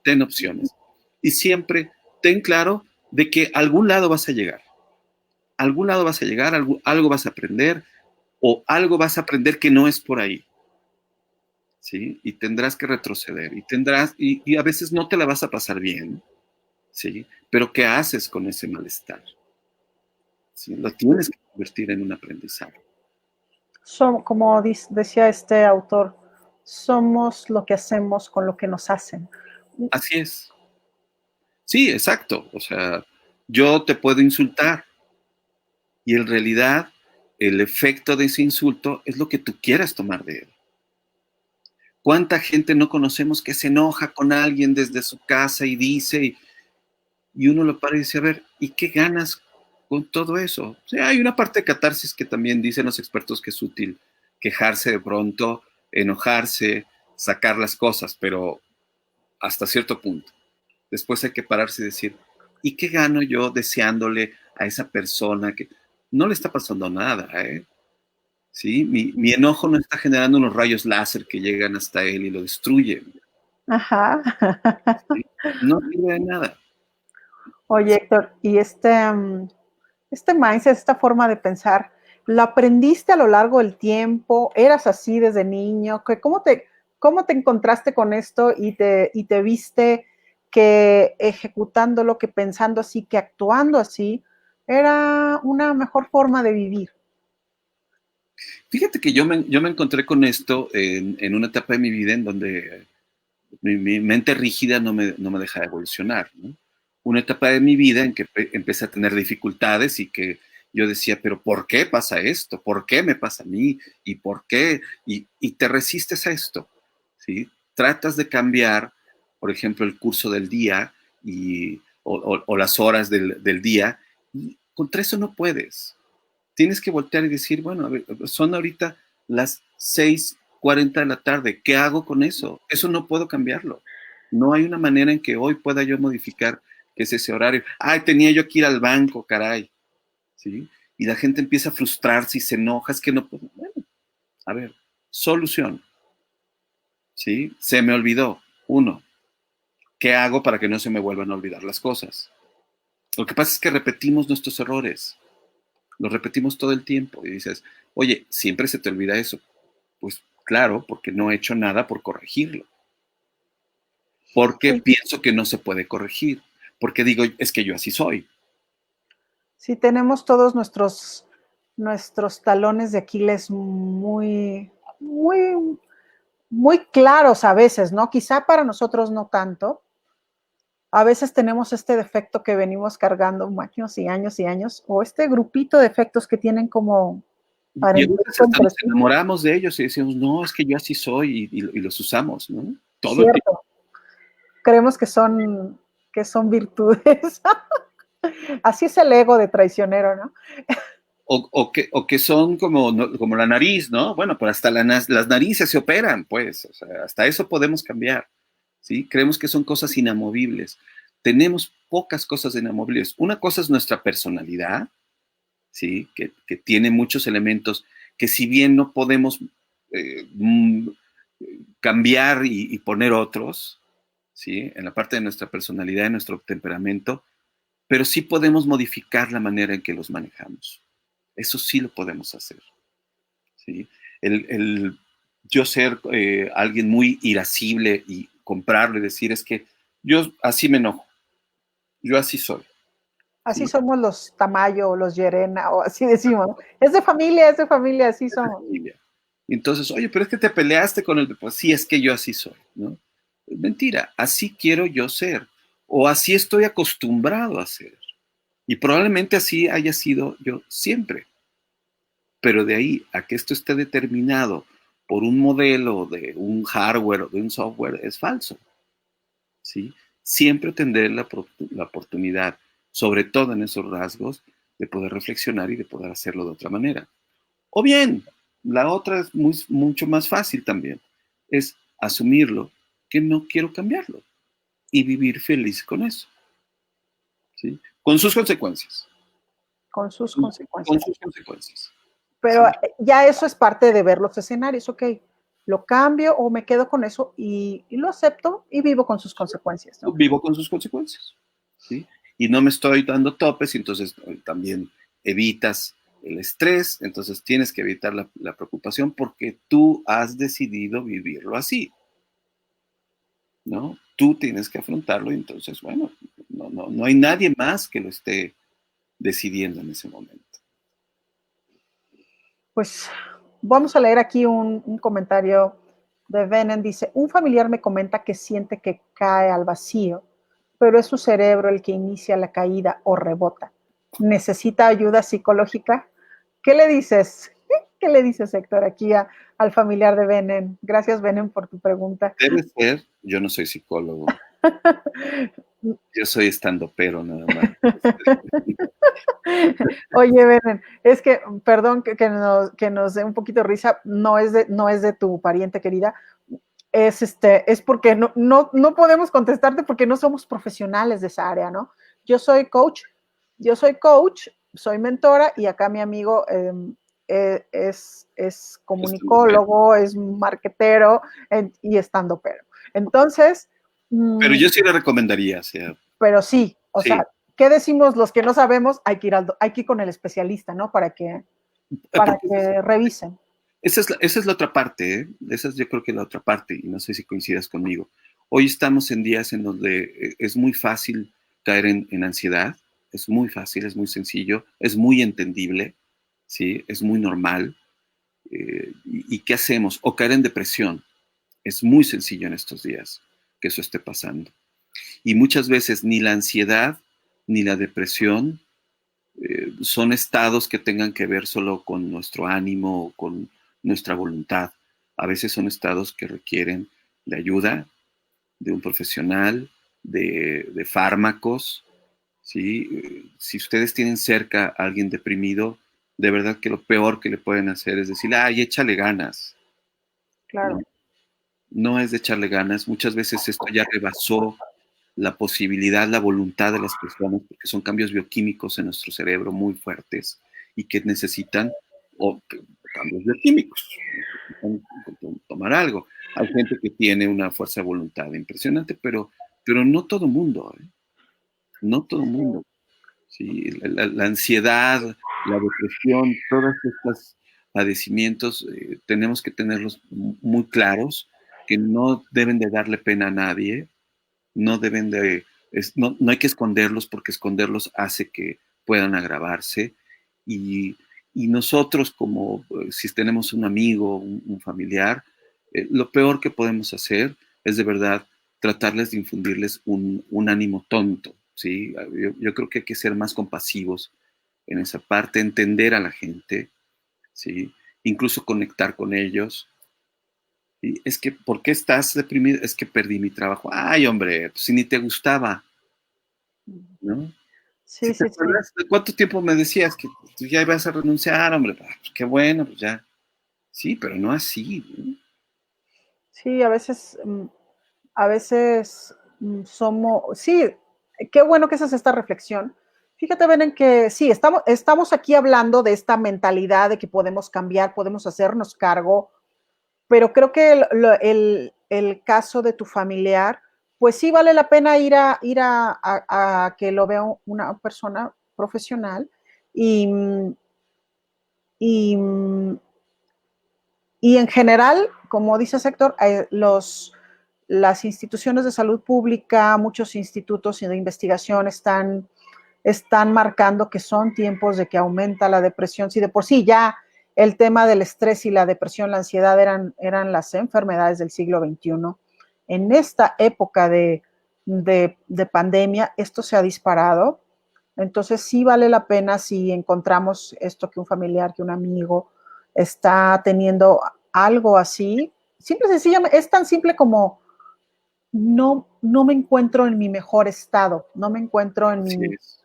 ten opciones, y siempre ten claro de que a algún lado vas a llegar, algo vas a aprender, o algo vas a aprender que no es por ahí, ¿sí? Y tendrás que retroceder, y a veces no te la vas a pasar bien, ¿sí? Pero ¿qué haces con ese malestar? ¿Sí? Lo tienes que convertir en un aprendizaje. Como decía este autor, somos lo que hacemos con lo que nos hacen. Así es. Sí, exacto. O sea, yo te puedo insultar y en realidad el efecto de ese insulto es lo que tú quieras tomar de él. ¿Cuánta gente no conocemos que se enoja con alguien desde su casa y dice, y uno lo para y dice, a ver, ¿y qué ganas con todo eso? O sea, hay una parte de catarsis que también dicen los expertos que es útil quejarse de pronto, enojarse, sacar las cosas, pero hasta cierto punto. Después hay que pararse y decir, ¿y qué gano yo deseándole a esa persona que no le está pasando nada, ¿eh? ¿Sí? Mi enojo no está generando unos rayos láser que llegan hasta él y lo destruyen. Ajá. ¿Sí? No sirve de nada. Oye, Héctor, y este mindset, esta forma de pensar, ¿lo aprendiste a lo largo del tiempo? ¿Eras así desde niño? ¿Cómo te encontraste con esto y te viste que ejecutándolo, que pensando así, que actuando así, era una mejor forma de vivir? Fíjate que yo me encontré con esto en una etapa de mi vida en donde mi mente rígida no me deja evolucionar, ¿no? Una etapa de mi vida en que empecé a tener dificultades y que yo decía, pero ¿por qué pasa esto? ¿Por qué me pasa a mí? ¿Y por qué? Y te resistes a esto, ¿sí? Tratas de cambiar, por ejemplo, el curso del día o las horas del día, y contra eso no puedes. Tienes que voltear y decir, bueno, a ver, son ahorita las 6 2:40 de la tarde. ¿Qué hago con eso? Eso no puedo cambiarlo. No hay una manera en que hoy pueda yo modificar que es ese horario. Ay, tenía yo que ir al banco, caray. ¿Sí? Y la gente empieza a frustrarse y se enoja, es que no puedo. Bueno, a ver, solución. ¿Sí? Se me olvidó. Uno, ¿qué hago para que no se me vuelvan a olvidar las cosas? Lo que pasa es que repetimos nuestros errores. Los repetimos todo el tiempo. Y dices, oye, siempre se te olvida eso. Pues claro, porque no he hecho nada por corregirlo. Porque Sí, pienso que no se puede corregir. Porque digo, es que yo así soy. sí tenemos todos nuestros talones de Aquiles muy claros a veces, ¿no? Quizá para nosotros no tanto. A veces tenemos este defecto que venimos cargando años y años, o este grupito de defectos que tienen como Y a veces parentesco hasta entre nos sí. enamoramos de ellos y decimos, no, es que yo así soy y los usamos, ¿no? Todo el tiempo. Cierto, creemos que son virtudes. Así es el ego de traicionero, ¿no? O que son como, como la nariz, ¿no? Bueno, pero hasta las narices se operan, pues, o sea, hasta eso podemos cambiar, ¿sí? Creemos que son cosas inamovibles. Tenemos pocas cosas inamovibles. Una cosa es nuestra personalidad, ¿sí? Que tiene muchos elementos que si bien no podemos eh, mm, cambiar y poner otros, ¿sí? En la parte de nuestra personalidad, de nuestro temperamento, pero sí podemos modificar la manera en que los manejamos. Eso sí lo podemos hacer. ¿Sí? El yo ser alguien muy irascible y comprarlo y decir es que yo así me enojo, yo así soy. Así ¿Sí? somos los Tamayo, los Llerena, o así decimos. es de familia, así somos. Entonces, oye, pero es que te peleaste con el... Pues sí, es que yo así soy, ¿no? Mentira, así quiero yo ser, o así estoy acostumbrado a ser. Y probablemente así haya sido yo siempre. Pero de ahí a que esto esté determinado por un modelo de un hardware o de un software es falso. ¿Sí? Siempre tendré la oportunidad, sobre todo en esos rasgos, de poder reflexionar y de poder hacerlo de otra manera. O bien, la otra es mucho más fácil también, es asumirlo que no quiero cambiarlo y vivir feliz con eso, ¿sí? Con sus consecuencias, Con sus con consecuencias. sus consecuencias, Pero ¿sí? ya eso es parte de ver los escenarios, ok, lo cambio o me quedo con eso y lo acepto y vivo con sus consecuencias, ¿no? Vivo con sus consecuencias, ¿sí? Y no me estoy dando topes y entonces también evitas el estrés, entonces tienes que evitar la preocupación porque tú has decidido vivirlo así, ¿no? Tú tienes que afrontarlo y entonces, bueno, no hay nadie más que lo esté decidiendo en ese momento. Pues vamos a leer aquí un comentario de Venen. Dice, un familiar me comenta que siente que cae al vacío, pero es su cerebro el que inicia la caída o rebota. ¿Necesita ayuda psicológica? ¿Qué le dices? ¿Qué le dices, Héctor, aquí al familiar de Venen? Gracias, Venen, por tu pregunta. Debe ser, yo no soy psicólogo, yo soy estandopero nada más. Oye, Beren, es que, perdón que nos dé un poquito de risa, no es de tu pariente querida, es porque no podemos contestarte porque no somos profesionales de esa área, ¿no? Yo soy coach, yo soy coach, soy mentora y acá mi amigo es comunicólogo, es marquetero y estando pero. Entonces, Pero yo sí le recomendaría, o sea, pero sí, o sí, sea, ¿qué decimos los que no sabemos? Hay que ir con el especialista, ¿no? Para porque que revisen. esa es la otra parte, ¿eh? Esa es yo creo que la otra parte, y no sé si coincidas conmigo. Hoy estamos en días en donde es muy fácil caer en ansiedad, es muy fácil, es muy sencillo, es muy entendible, ¿sí? Es muy normal. ¿Y qué hacemos? O caer en depresión. Es muy sencillo en estos días que eso esté pasando. Y muchas veces ni la ansiedad ni la depresión son estados que tengan que ver solo con nuestro ánimo o con nuestra voluntad. A veces son estados que requieren de ayuda, de un profesional, de fármacos. ¿Sí? Si ustedes tienen cerca a alguien deprimido, de verdad que lo peor que le pueden hacer es decir, ay, échale ganas. claro. No es de echarle ganas. Muchas veces esto ya rebasó la posibilidad, la voluntad de las personas, porque son cambios bioquímicos en nuestro cerebro muy fuertes y que necesitan cambios bioquímicos, necesitan tomar algo. Hay gente que tiene una fuerza de voluntad impresionante, pero no todo mundo, ¿eh? No todo mundo. ¿Sí? La ansiedad, la depresión, todos estos padecimientos tenemos que tenerlos muy claros, que no deben de darle pena a nadie, no deben de, no hay que esconderlos porque esconderlos hace que puedan agravarse y, y nosotros como si tenemos un amigo, un familiar, lo peor que podemos hacer es de verdad tratarles de infundirles un ánimo tonto, ¿sí? Yo creo que hay que ser más compasivos en esa parte, entender a la gente, ¿sí? Incluso conectar con ellos. Y es que, ¿por qué estás deprimido? Es que perdí mi trabajo. Ay, hombre, pues si ni te gustaba, ¿no? Si Sí, te sí, sí. acuerdas de cuánto tiempo me decías que tú ya ibas a renunciar, hombre, pues qué bueno, pues ya. Sí, pero no así, ¿no? Sí, a veces somos, sí, qué bueno que haces esta reflexión. Fíjate, ven en que sí, estamos aquí hablando de esta mentalidad de que podemos cambiar, podemos hacernos cargo, pero creo que el caso de tu familiar, pues sí vale la pena ir a que lo vea una persona profesional y, y, y en general, como dice Héctor, las instituciones de salud pública, muchos institutos de investigación están marcando que son tiempos de que aumenta la depresión. Si de por sí ya el tema del estrés y la depresión, la ansiedad eran las enfermedades del siglo XXI, en esta época de pandemia esto se ha disparado. Entonces sí vale la pena si encontramos esto que un familiar, que un amigo está teniendo algo así. Simple, sencillamente, es tan simple como no me encuentro en mi mejor estado, Así es,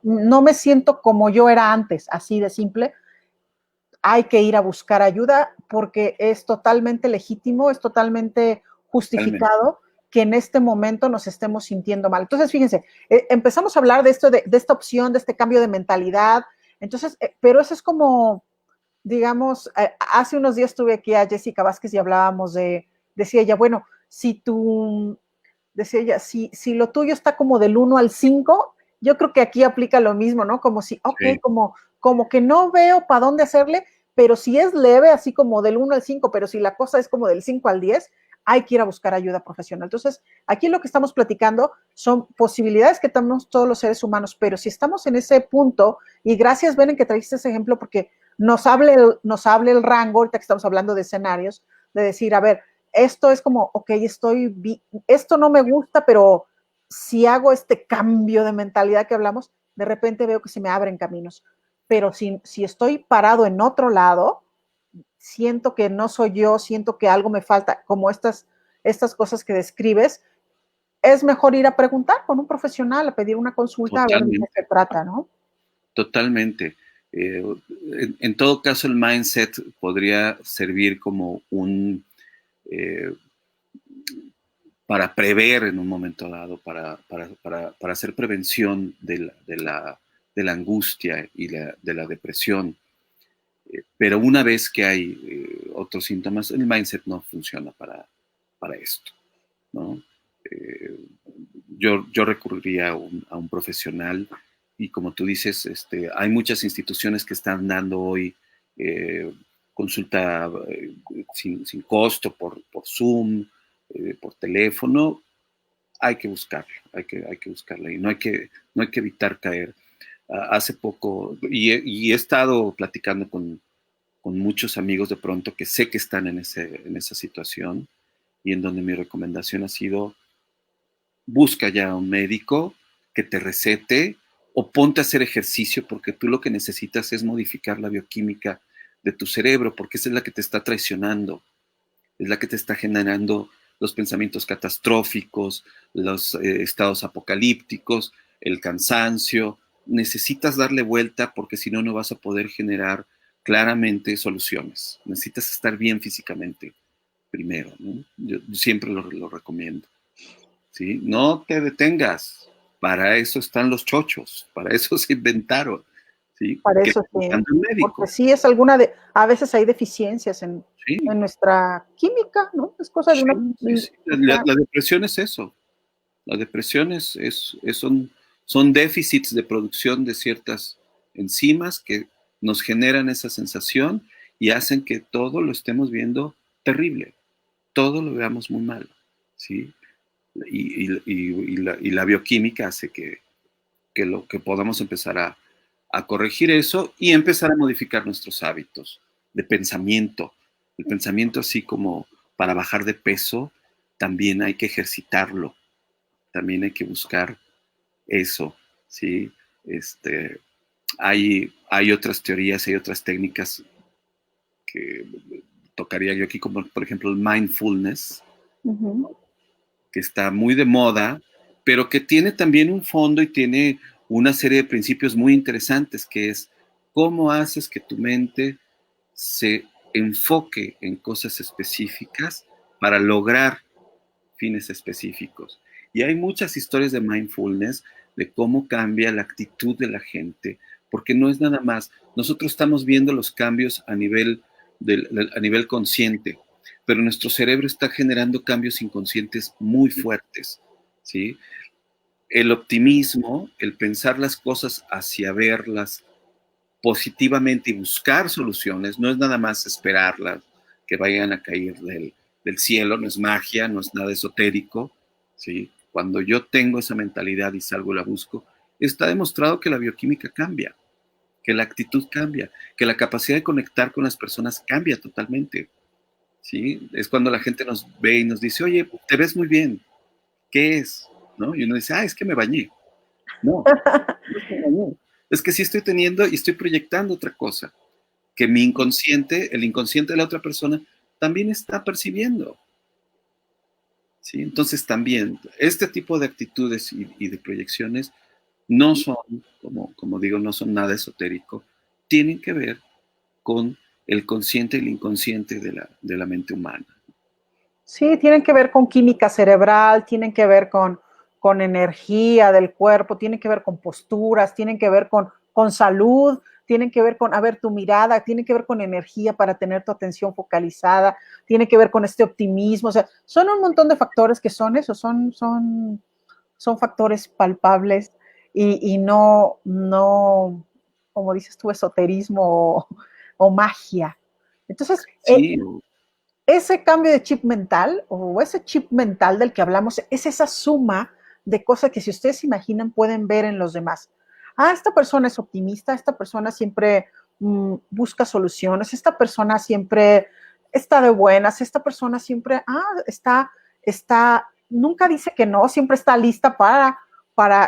no me siento como yo era antes, así de simple. Hay que ir a buscar ayuda porque es totalmente legítimo, es totalmente totalmente. justificado que en este momento nos estemos sintiendo mal. Entonces, fíjense, empezamos a hablar de esto, de esta opción, de este cambio de mentalidad. Entonces, pero eso es como, digamos, hace unos días tuve aquí a Jessica Vázquez y hablábamos decía ella, bueno, decía ella, si lo tuyo está como del 1 al 5, yo creo que aquí aplica lo mismo, ¿no? Como si, ok, Sí, como que no veo para dónde hacerle, pero si es leve, así como del 1 al 5, pero si la cosa es como del 5 al 10, hay que ir a buscar ayuda profesional. Entonces, aquí lo que estamos platicando son posibilidades que tenemos todos los seres humanos, pero si estamos en ese punto, y gracias, Benen, que trajiste ese ejemplo, porque nos hable el rango, ahorita que estamos hablando de escenarios, de decir, a ver, esto es como, ok, esto no me gusta, pero si hago este cambio de mentalidad que hablamos, de repente veo que se me abren caminos. Pero si estoy parado en otro lado, siento que no soy yo, siento que algo me falta, como estas cosas que describes, es mejor ir a preguntar con un profesional, a pedir una consulta, a ver de qué totalmente, se trata, ¿no? totalmente. En todo caso, el mindset podría servir como eh, para prever en un momento dado, para hacer prevención de la angustia y de la depresión. Pero una vez que hay otros síntomas, el mindset no funciona para esto, ¿no? Eh, yo recurriría a un profesional y como tú dices, hay muchas instituciones que están dando hoy eh, consulta sin costo por Zoom, por teléfono. Hay que buscarlo, hay que buscarla y no hay que evitar caer. Hace poco, y he estado platicando con muchos amigos de pronto que sé que están en esa situación y en donde mi recomendación ha sido busca ya un médico que te recete o ponte a hacer ejercicio porque tú lo que necesitas es modificar la bioquímica de tu cerebro porque esa es la que te está traicionando, es la que te está generando los pensamientos catastróficos, los estados apocalípticos, el cansancio. Necesitas darle vuelta porque si no, no vas a poder generar claramente soluciones. Necesitas estar bien físicamente. primero, ¿no? Yo siempre lo recomiendo, ¿sí? No te detengas, para eso están los chochos, para eso se inventaron, ¿sí? Para Que eso sí, buscando un porque médico, sí es a veces hay deficiencias ¿sí? en nuestra química, ¿no? Es cosa de Sí, una, sí, sí. o sea, La depresión es eso. La depresión son déficits de producción de ciertas enzimas que nos generan esa sensación y hacen que todo lo estemos viendo terrible, todo lo veamos muy mal, ¿sí? Y la bioquímica hace que podamos empezar a corregir eso y empezar a modificar nuestros hábitos de pensamiento. El pensamiento así como para bajar de peso, también hay que ejercitarlo, también hay que buscar eso, ¿sí? Este, hay otras teorías, hay otras técnicas que tocaría yo aquí, como por ejemplo el mindfulness, uh-huh. que está muy de moda, pero que tiene también un fondo y tiene una serie de principios muy interesantes, que es cómo haces que tu mente se enfoque en cosas específicas para lograr fines específicos. Y hay muchas historias de mindfulness, de cómo cambia la actitud de la gente, porque no es nada más, nosotros estamos viendo los cambios a nivel consciente, pero nuestro cerebro está generando cambios inconscientes muy fuertes, ¿sí? El optimismo, el pensar las cosas hacia verlas positivamente y buscar soluciones, no es nada más esperarlas, que vayan a caer del cielo, no es magia, no es nada esotérico, ¿sí? Cuando yo tengo esa mentalidad y salgo y la busco, está demostrado que la bioquímica cambia, que la actitud cambia, que la capacidad de conectar con las personas cambia totalmente, ¿sí? Es cuando la gente nos ve y nos dice, oye, te ves muy bien, ¿qué es? ¿No? Y uno dice, es que me bañé. No, no es que me bañé. Es que sí estoy teniendo y estoy proyectando otra cosa que mi inconsciente, el inconsciente de la otra persona, también está percibiendo. ¿Sí? Entonces también este tipo de actitudes y de proyecciones no son, como digo, no son nada esotérico, tienen que ver con el consciente y el inconsciente de la mente humana. Sí, tienen que ver con química cerebral, tienen que ver con energía del cuerpo, tienen que ver con posturas, tienen que ver con salud, tienen que ver con, a ver, tu mirada, tienen que ver con energía para tener tu atención focalizada, tiene que ver con este optimismo, o sea, son un montón de factores que son eso, son factores palpables y no, como dices tú, esoterismo o magia. Entonces, Sí, ese cambio de chip mental o ese chip mental del que hablamos es esa suma de cosas que si ustedes imaginan pueden ver en los demás. Esta persona es optimista, esta persona siempre busca soluciones, esta persona siempre está de buenas, esta persona siempre nunca dice que no, siempre está lista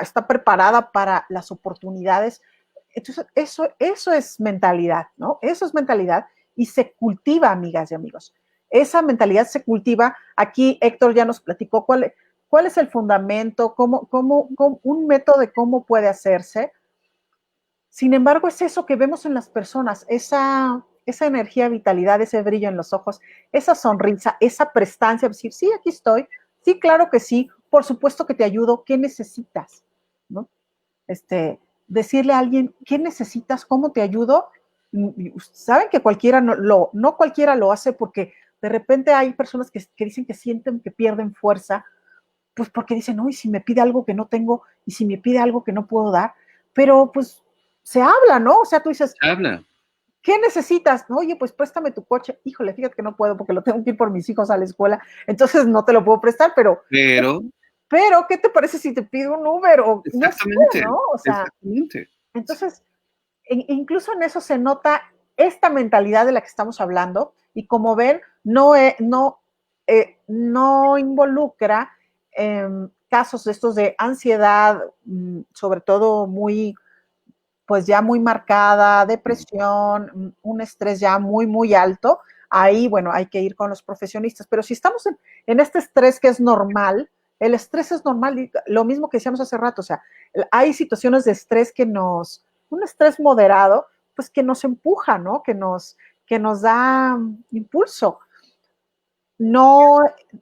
está preparada para las oportunidades. Entonces, eso es mentalidad, ¿no? Eso es mentalidad y se cultiva, amigas y amigos. Esa mentalidad se cultiva. Aquí Héctor ya nos platicó cuál es el fundamento, un método de cómo puede hacerse. Sin embargo, es eso que vemos en las personas, esa energía, vitalidad, ese brillo en los ojos, esa sonrisa, esa prestancia, decir, sí, aquí estoy, sí, claro que sí, por supuesto que te ayudo, ¿qué necesitas? ¿No? Decirle a alguien, ¿qué necesitas? ¿Cómo te ayudo? Saben que no cualquiera lo hace porque de repente hay personas que dicen que sienten que pierden fuerza, pues porque dicen, uy, si me pide algo que no tengo y si me pide algo que no puedo dar, pero pues se habla, ¿no? O sea, tú dices, habla, ¿qué necesitas? Oye, pues préstame tu coche. Híjole, fíjate que no puedo porque lo tengo que ir por mis hijos a la escuela, entonces no te lo puedo prestar, pero pero ¿qué te parece si te pido un Uber? O no sé, exactamente, ¿no? O sea, exactamente. entonces, incluso en eso se nota esta mentalidad de la que estamos hablando y como ven, no involucra casos de estos de ansiedad, sobre todo pues ya muy marcada, depresión, un estrés ya muy, muy alto. Ahí, bueno, hay que ir con los profesionistas. Pero si estamos en este estrés que es normal, el estrés es normal, lo mismo que decíamos hace rato, o sea, hay situaciones de estrés un estrés moderado, pues que nos empuja, ¿no? Que nos da impulso. no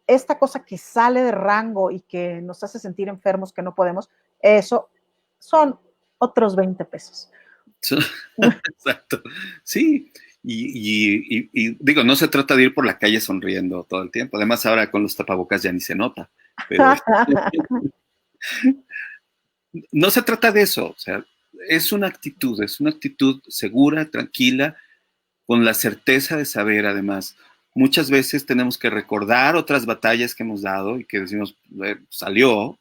esta cosa que sale de rango y que nos hace sentir enfermos que no podemos, eso son otros 20 pesos. Exacto. Sí. Y digo, no se trata de ir por la calle sonriendo todo el tiempo. Además, ahora con los tapabocas ya ni se nota. Pero no se trata de eso. O sea, es una actitud segura, tranquila, con la certeza de saber, además. Muchas veces tenemos que recordar otras batallas que hemos dado y que decimos, salió,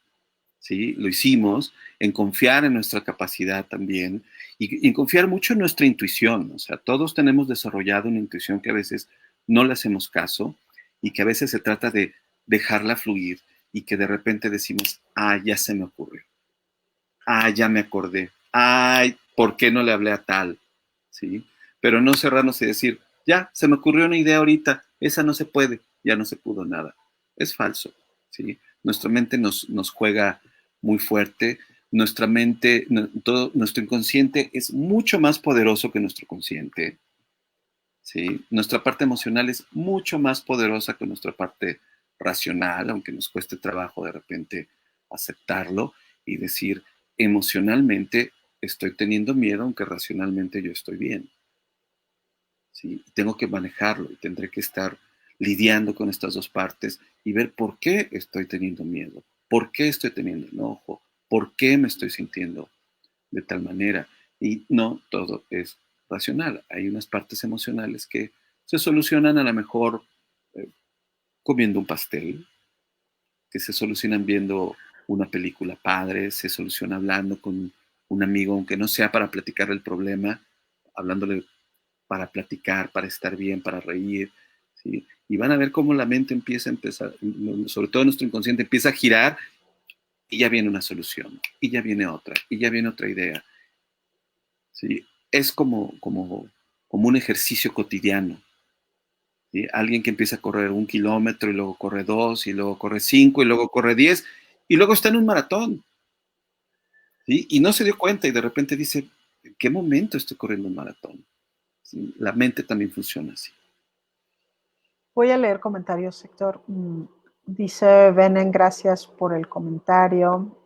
¿sí? Lo hicimos, en confiar en nuestra capacidad también y en confiar mucho en nuestra intuición. O sea, todos tenemos desarrollado una intuición que a veces no le hacemos caso y que a veces se trata de dejarla fluir y que de repente decimos, ya se me ocurrió, ya me acordé, ¿por qué no le hablé a tal? ¿Sí? Pero no cerrarnos y decir, ya, se me ocurrió una idea ahorita, esa no se puede, ya no se pudo nada. Es falso, ¿sí? Nuestra mente nos juega muy fuerte, nuestra mente, todo, nuestro inconsciente es mucho más poderoso que nuestro consciente, ¿sí? Nuestra parte emocional es mucho más poderosa que nuestra parte racional, aunque nos cueste trabajo de repente aceptarlo y decir, emocionalmente estoy teniendo miedo, aunque racionalmente yo estoy bien. ¿Sí? Tengo que manejarlo y tendré que estar lidiando con estas dos partes y ver por qué estoy teniendo miedo, por qué estoy teniendo enojo, por qué me estoy sintiendo de tal manera. Y no todo es racional. Hay unas partes emocionales que se solucionan a lo mejor eh, comiendo un pastel, que se solucionan viendo una película padre, se soluciona hablando con un amigo, aunque no sea para platicar el problema, hablándole para platicar, para estar bien, para reír, ¿sí? Y van a ver cómo la mente empieza a empezar, sobre todo nuestro inconsciente empieza a girar y ya viene una solución, y ya viene otra, y ya viene otra idea, ¿sí? Es como un ejercicio cotidiano, ¿sí? Alguien que empieza a correr 1 kilómetro y luego corre 2 y luego corre 5 y luego corre 10 y luego está en un maratón, ¿sí? Y no se dio cuenta y de repente dice, ¿en qué momento estoy corriendo un maratón? ¿Sí? La mente también funciona así. Voy a leer comentarios, Héctor. Dice Benen, gracias por el comentario.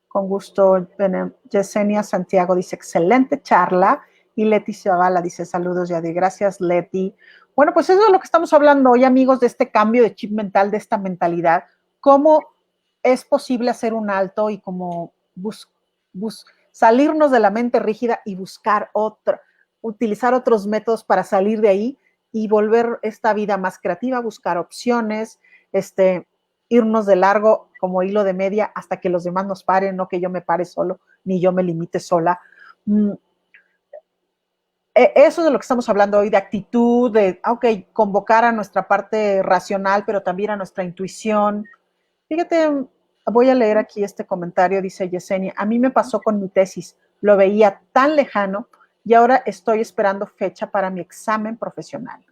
Con gusto, Benen. Yesenia Santiago dice, excelente charla. Y Leti Zavala dice, saludos, Yadi. Gracias, Leti. Bueno, pues eso es lo que estamos hablando hoy, amigos, de este cambio de chip mental, de esta mentalidad. ¿Cómo es posible hacer un alto y cómo salirnos de la mente rígida y buscar utilizar otros métodos para salir de ahí y volver esta vida más creativa, buscar opciones, irnos de largo como hilo de media hasta que los demás nos paren, no que yo me pare solo, ni yo me limite sola. Eso es de lo que estamos hablando hoy, de actitud, de, convocar a nuestra parte racional, pero también a nuestra intuición. Fíjate, voy a leer aquí este comentario, dice Yesenia, a mí me pasó con mi tesis, lo veía tan lejano y ahora estoy esperando fecha para mi examen profesional.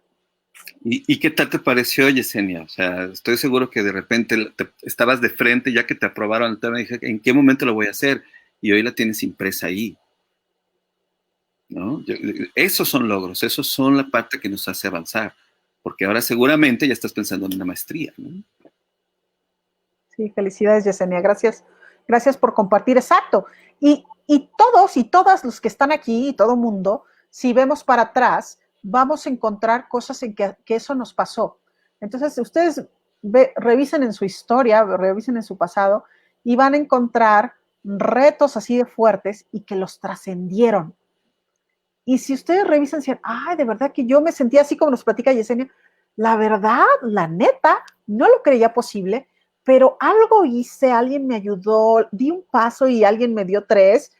¿Y qué tal te pareció, Yesenia? O sea, estoy seguro que de repente estabas de frente, ya que te aprobaron el tema, dije, ¿en qué momento lo voy a hacer? Y hoy la tienes impresa ahí, ¿no? Esos son logros, esos son la parte que nos hace avanzar, porque ahora seguramente ya estás pensando en una maestría, ¿no? Sí, felicidades, Yesenia. Gracias, gracias por compartir. Exacto. Y todos y todas los que están aquí y todo mundo, si vemos para atrás, vamos a encontrar cosas en que eso nos pasó. Entonces, ustedes revisen en su historia, revisen en su pasado y van a encontrar retos así de fuertes y que los trascendieron. Y si ustedes revisan, dicen, de verdad que yo me sentía así como nos platica Yesenia, la verdad, la neta, no lo creía posible, pero algo hice, alguien me ayudó, di un paso y alguien me dio tres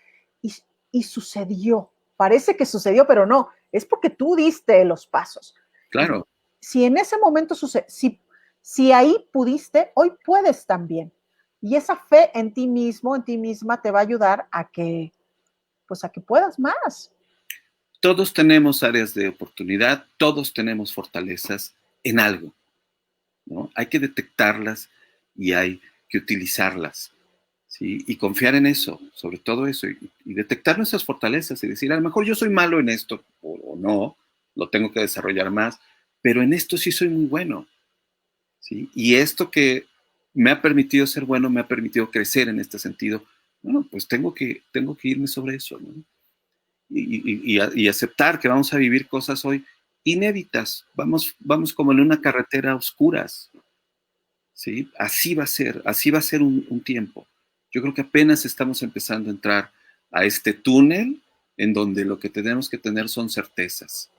y sucedió. Parece que sucedió, pero no, es porque tú diste los pasos. Y Claro. si en ese momento sucede, si ahí pudiste, hoy puedes también. Y esa fe en ti mismo, en ti misma, te va a ayudar pues a que puedas más. Todos tenemos áreas de oportunidad, todos tenemos fortalezas en algo, ¿no? Hay que detectarlas y hay que utilizarlas, ¿sí? Y confiar en eso, sobre todo eso, y detectar nuestras fortalezas y decir, a lo mejor yo soy malo en esto, o no, lo tengo que desarrollar más, pero en esto sí soy muy bueno, ¿sí? Y esto que me ha permitido ser bueno, me ha permitido crecer en este sentido. Bueno, pues tengo que irme sobre eso, ¿no? Y aceptar que vamos a vivir cosas hoy inéditas. Vamos como en una carretera a oscuras, ¿sí? Así va a ser un tiempo. Yo creo que apenas estamos empezando a entrar a este túnel en donde lo que tenemos que tener son certezas,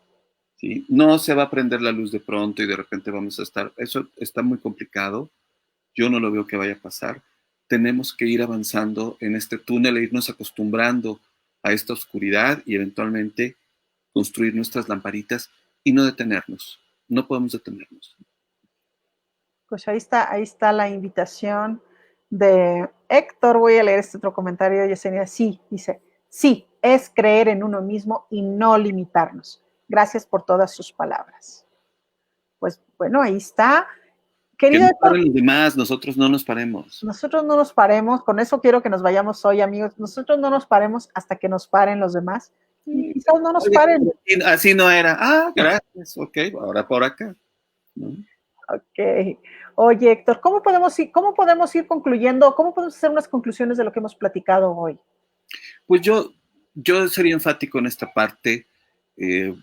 ¿sí? No se va a prender la luz de pronto y de repente vamos a estar, eso está muy complicado, yo no lo veo que vaya a pasar. Tenemos que ir avanzando en este túnel e irnos acostumbrando a esta oscuridad y eventualmente construir nuestras lamparitas y no detenernos. No podemos detenernos. Pues ahí está la invitación de Héctor. Voy a leer este otro comentario de Yesenia. Sí, dice, sí, es creer en uno mismo y no limitarnos. Gracias por todas sus palabras. Pues bueno, ahí está. Que Querido no Héctor, paren los demás, nosotros no nos paremos. nosotros no nos paremos, con eso quiero que nos vayamos hoy, amigos. Nosotros no nos paremos hasta que nos paren los demás. Y quizás no nos Oye, paren. así no era. Ah, gracias, ok, ahora por acá, ¿no? Ok. Oye, Héctor, cómo podemos ir concluyendo? ¿Cómo podemos hacer unas conclusiones de lo que hemos platicado hoy? Pues yo sería enfático en esta parte. Eh,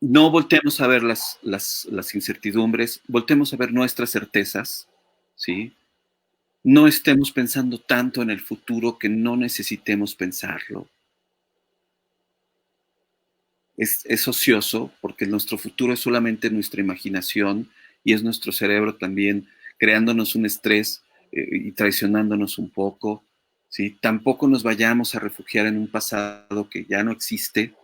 no volteemos a ver las incertidumbres, volteemos a ver nuestras certezas, ¿sí? No estemos pensando tanto en el futuro que no necesitemos pensarlo. Es ocioso porque nuestro futuro es solamente nuestra imaginación y es nuestro cerebro también creándonos un estrés y traicionándonos un poco, ¿sí? Tampoco nos vayamos a refugiar en un pasado que ya no existe.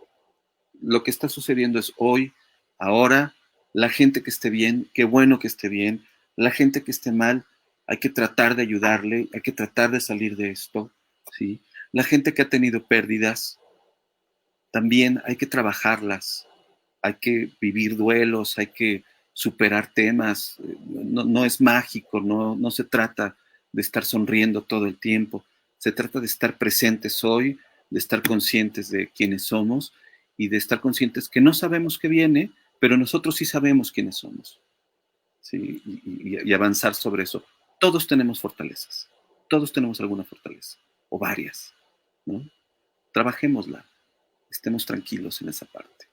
Lo que está sucediendo es hoy, ahora, la gente que esté bien, qué bueno que esté bien, la gente que esté mal, hay que tratar de ayudarle, hay que tratar de salir de esto, ¿sí? La gente que ha tenido pérdidas, también hay que trabajarlas, hay que vivir duelos, hay que superar temas, no es mágico, no se trata de estar sonriendo todo el tiempo, se trata de estar presentes hoy, de estar conscientes de quiénes somos y de estar conscientes que no sabemos qué viene, pero nosotros sí sabemos quiénes somos, ¿sí? Y avanzar sobre eso. Todos tenemos fortalezas, todos tenemos alguna fortaleza, o varias, ¿no? Trabajémosla, estemos tranquilos en esa parte.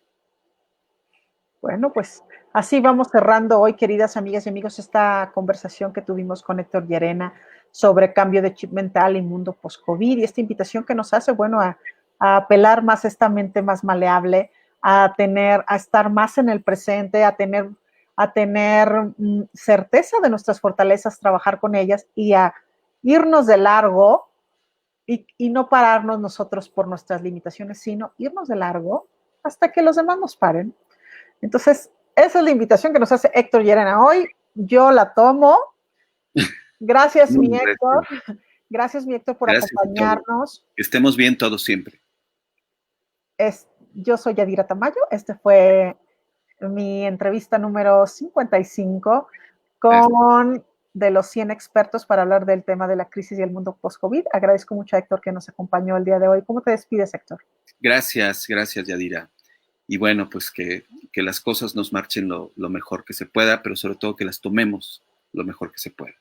Bueno, pues así vamos cerrando hoy, queridas amigas y amigos, esta conversación que tuvimos con Héctor Llerena sobre cambio de chip mental y mundo post-COVID y esta invitación que nos hace, bueno, a apelar más a esta mente más maleable, a estar más en el presente, a tener certeza de nuestras fortalezas, trabajar con ellas y a irnos de largo y no pararnos nosotros por nuestras limitaciones, sino irnos de largo hasta que los demás nos paren. Entonces, esa es la invitación que nos hace Héctor Llerena hoy. Yo la tomo. Gracias, mi Héctor. Gracias, mi Héctor, por Gracias a todos. acompañarnos. Que estemos bien todos siempre. Yo soy Yadira Tamayo. Este fue mi entrevista número 55 con de los 100 expertos para hablar del tema de la crisis y el mundo post-COVID. Agradezco mucho a Héctor que nos acompañó el día de hoy. ¿Cómo te despides, Héctor? Gracias, Yadira. Y bueno, pues que las cosas nos marchen lo mejor que se pueda, pero sobre todo que las tomemos lo mejor que se pueda.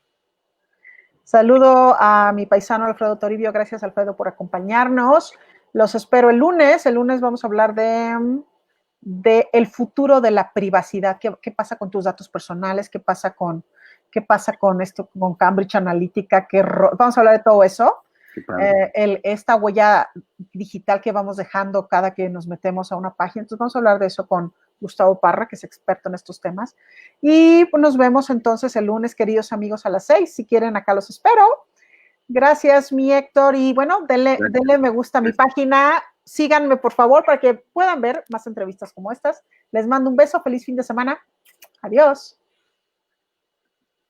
Saludo a mi paisano Alfredo Toribio. Gracias, Alfredo, por acompañarnos. Los espero el lunes. El lunes vamos a hablar de el futuro de la privacidad. ¿Qué pasa con tus datos personales? ¿Qué pasa con esto, con Cambridge Analytica? Vamos a hablar de todo eso. Esta huella digital que vamos dejando cada que nos metemos a una página. Entonces vamos a hablar de eso con Gustavo Parra, que es experto en estos temas. Y pues, nos vemos entonces el lunes, queridos amigos, a las 6. Si quieren, acá los espero. Gracias, mi Héctor. Y bueno, denle me gusta a mi página. Síganme, por favor, para que puedan ver más entrevistas como estas. Les mando un beso. Feliz fin de semana. Adiós.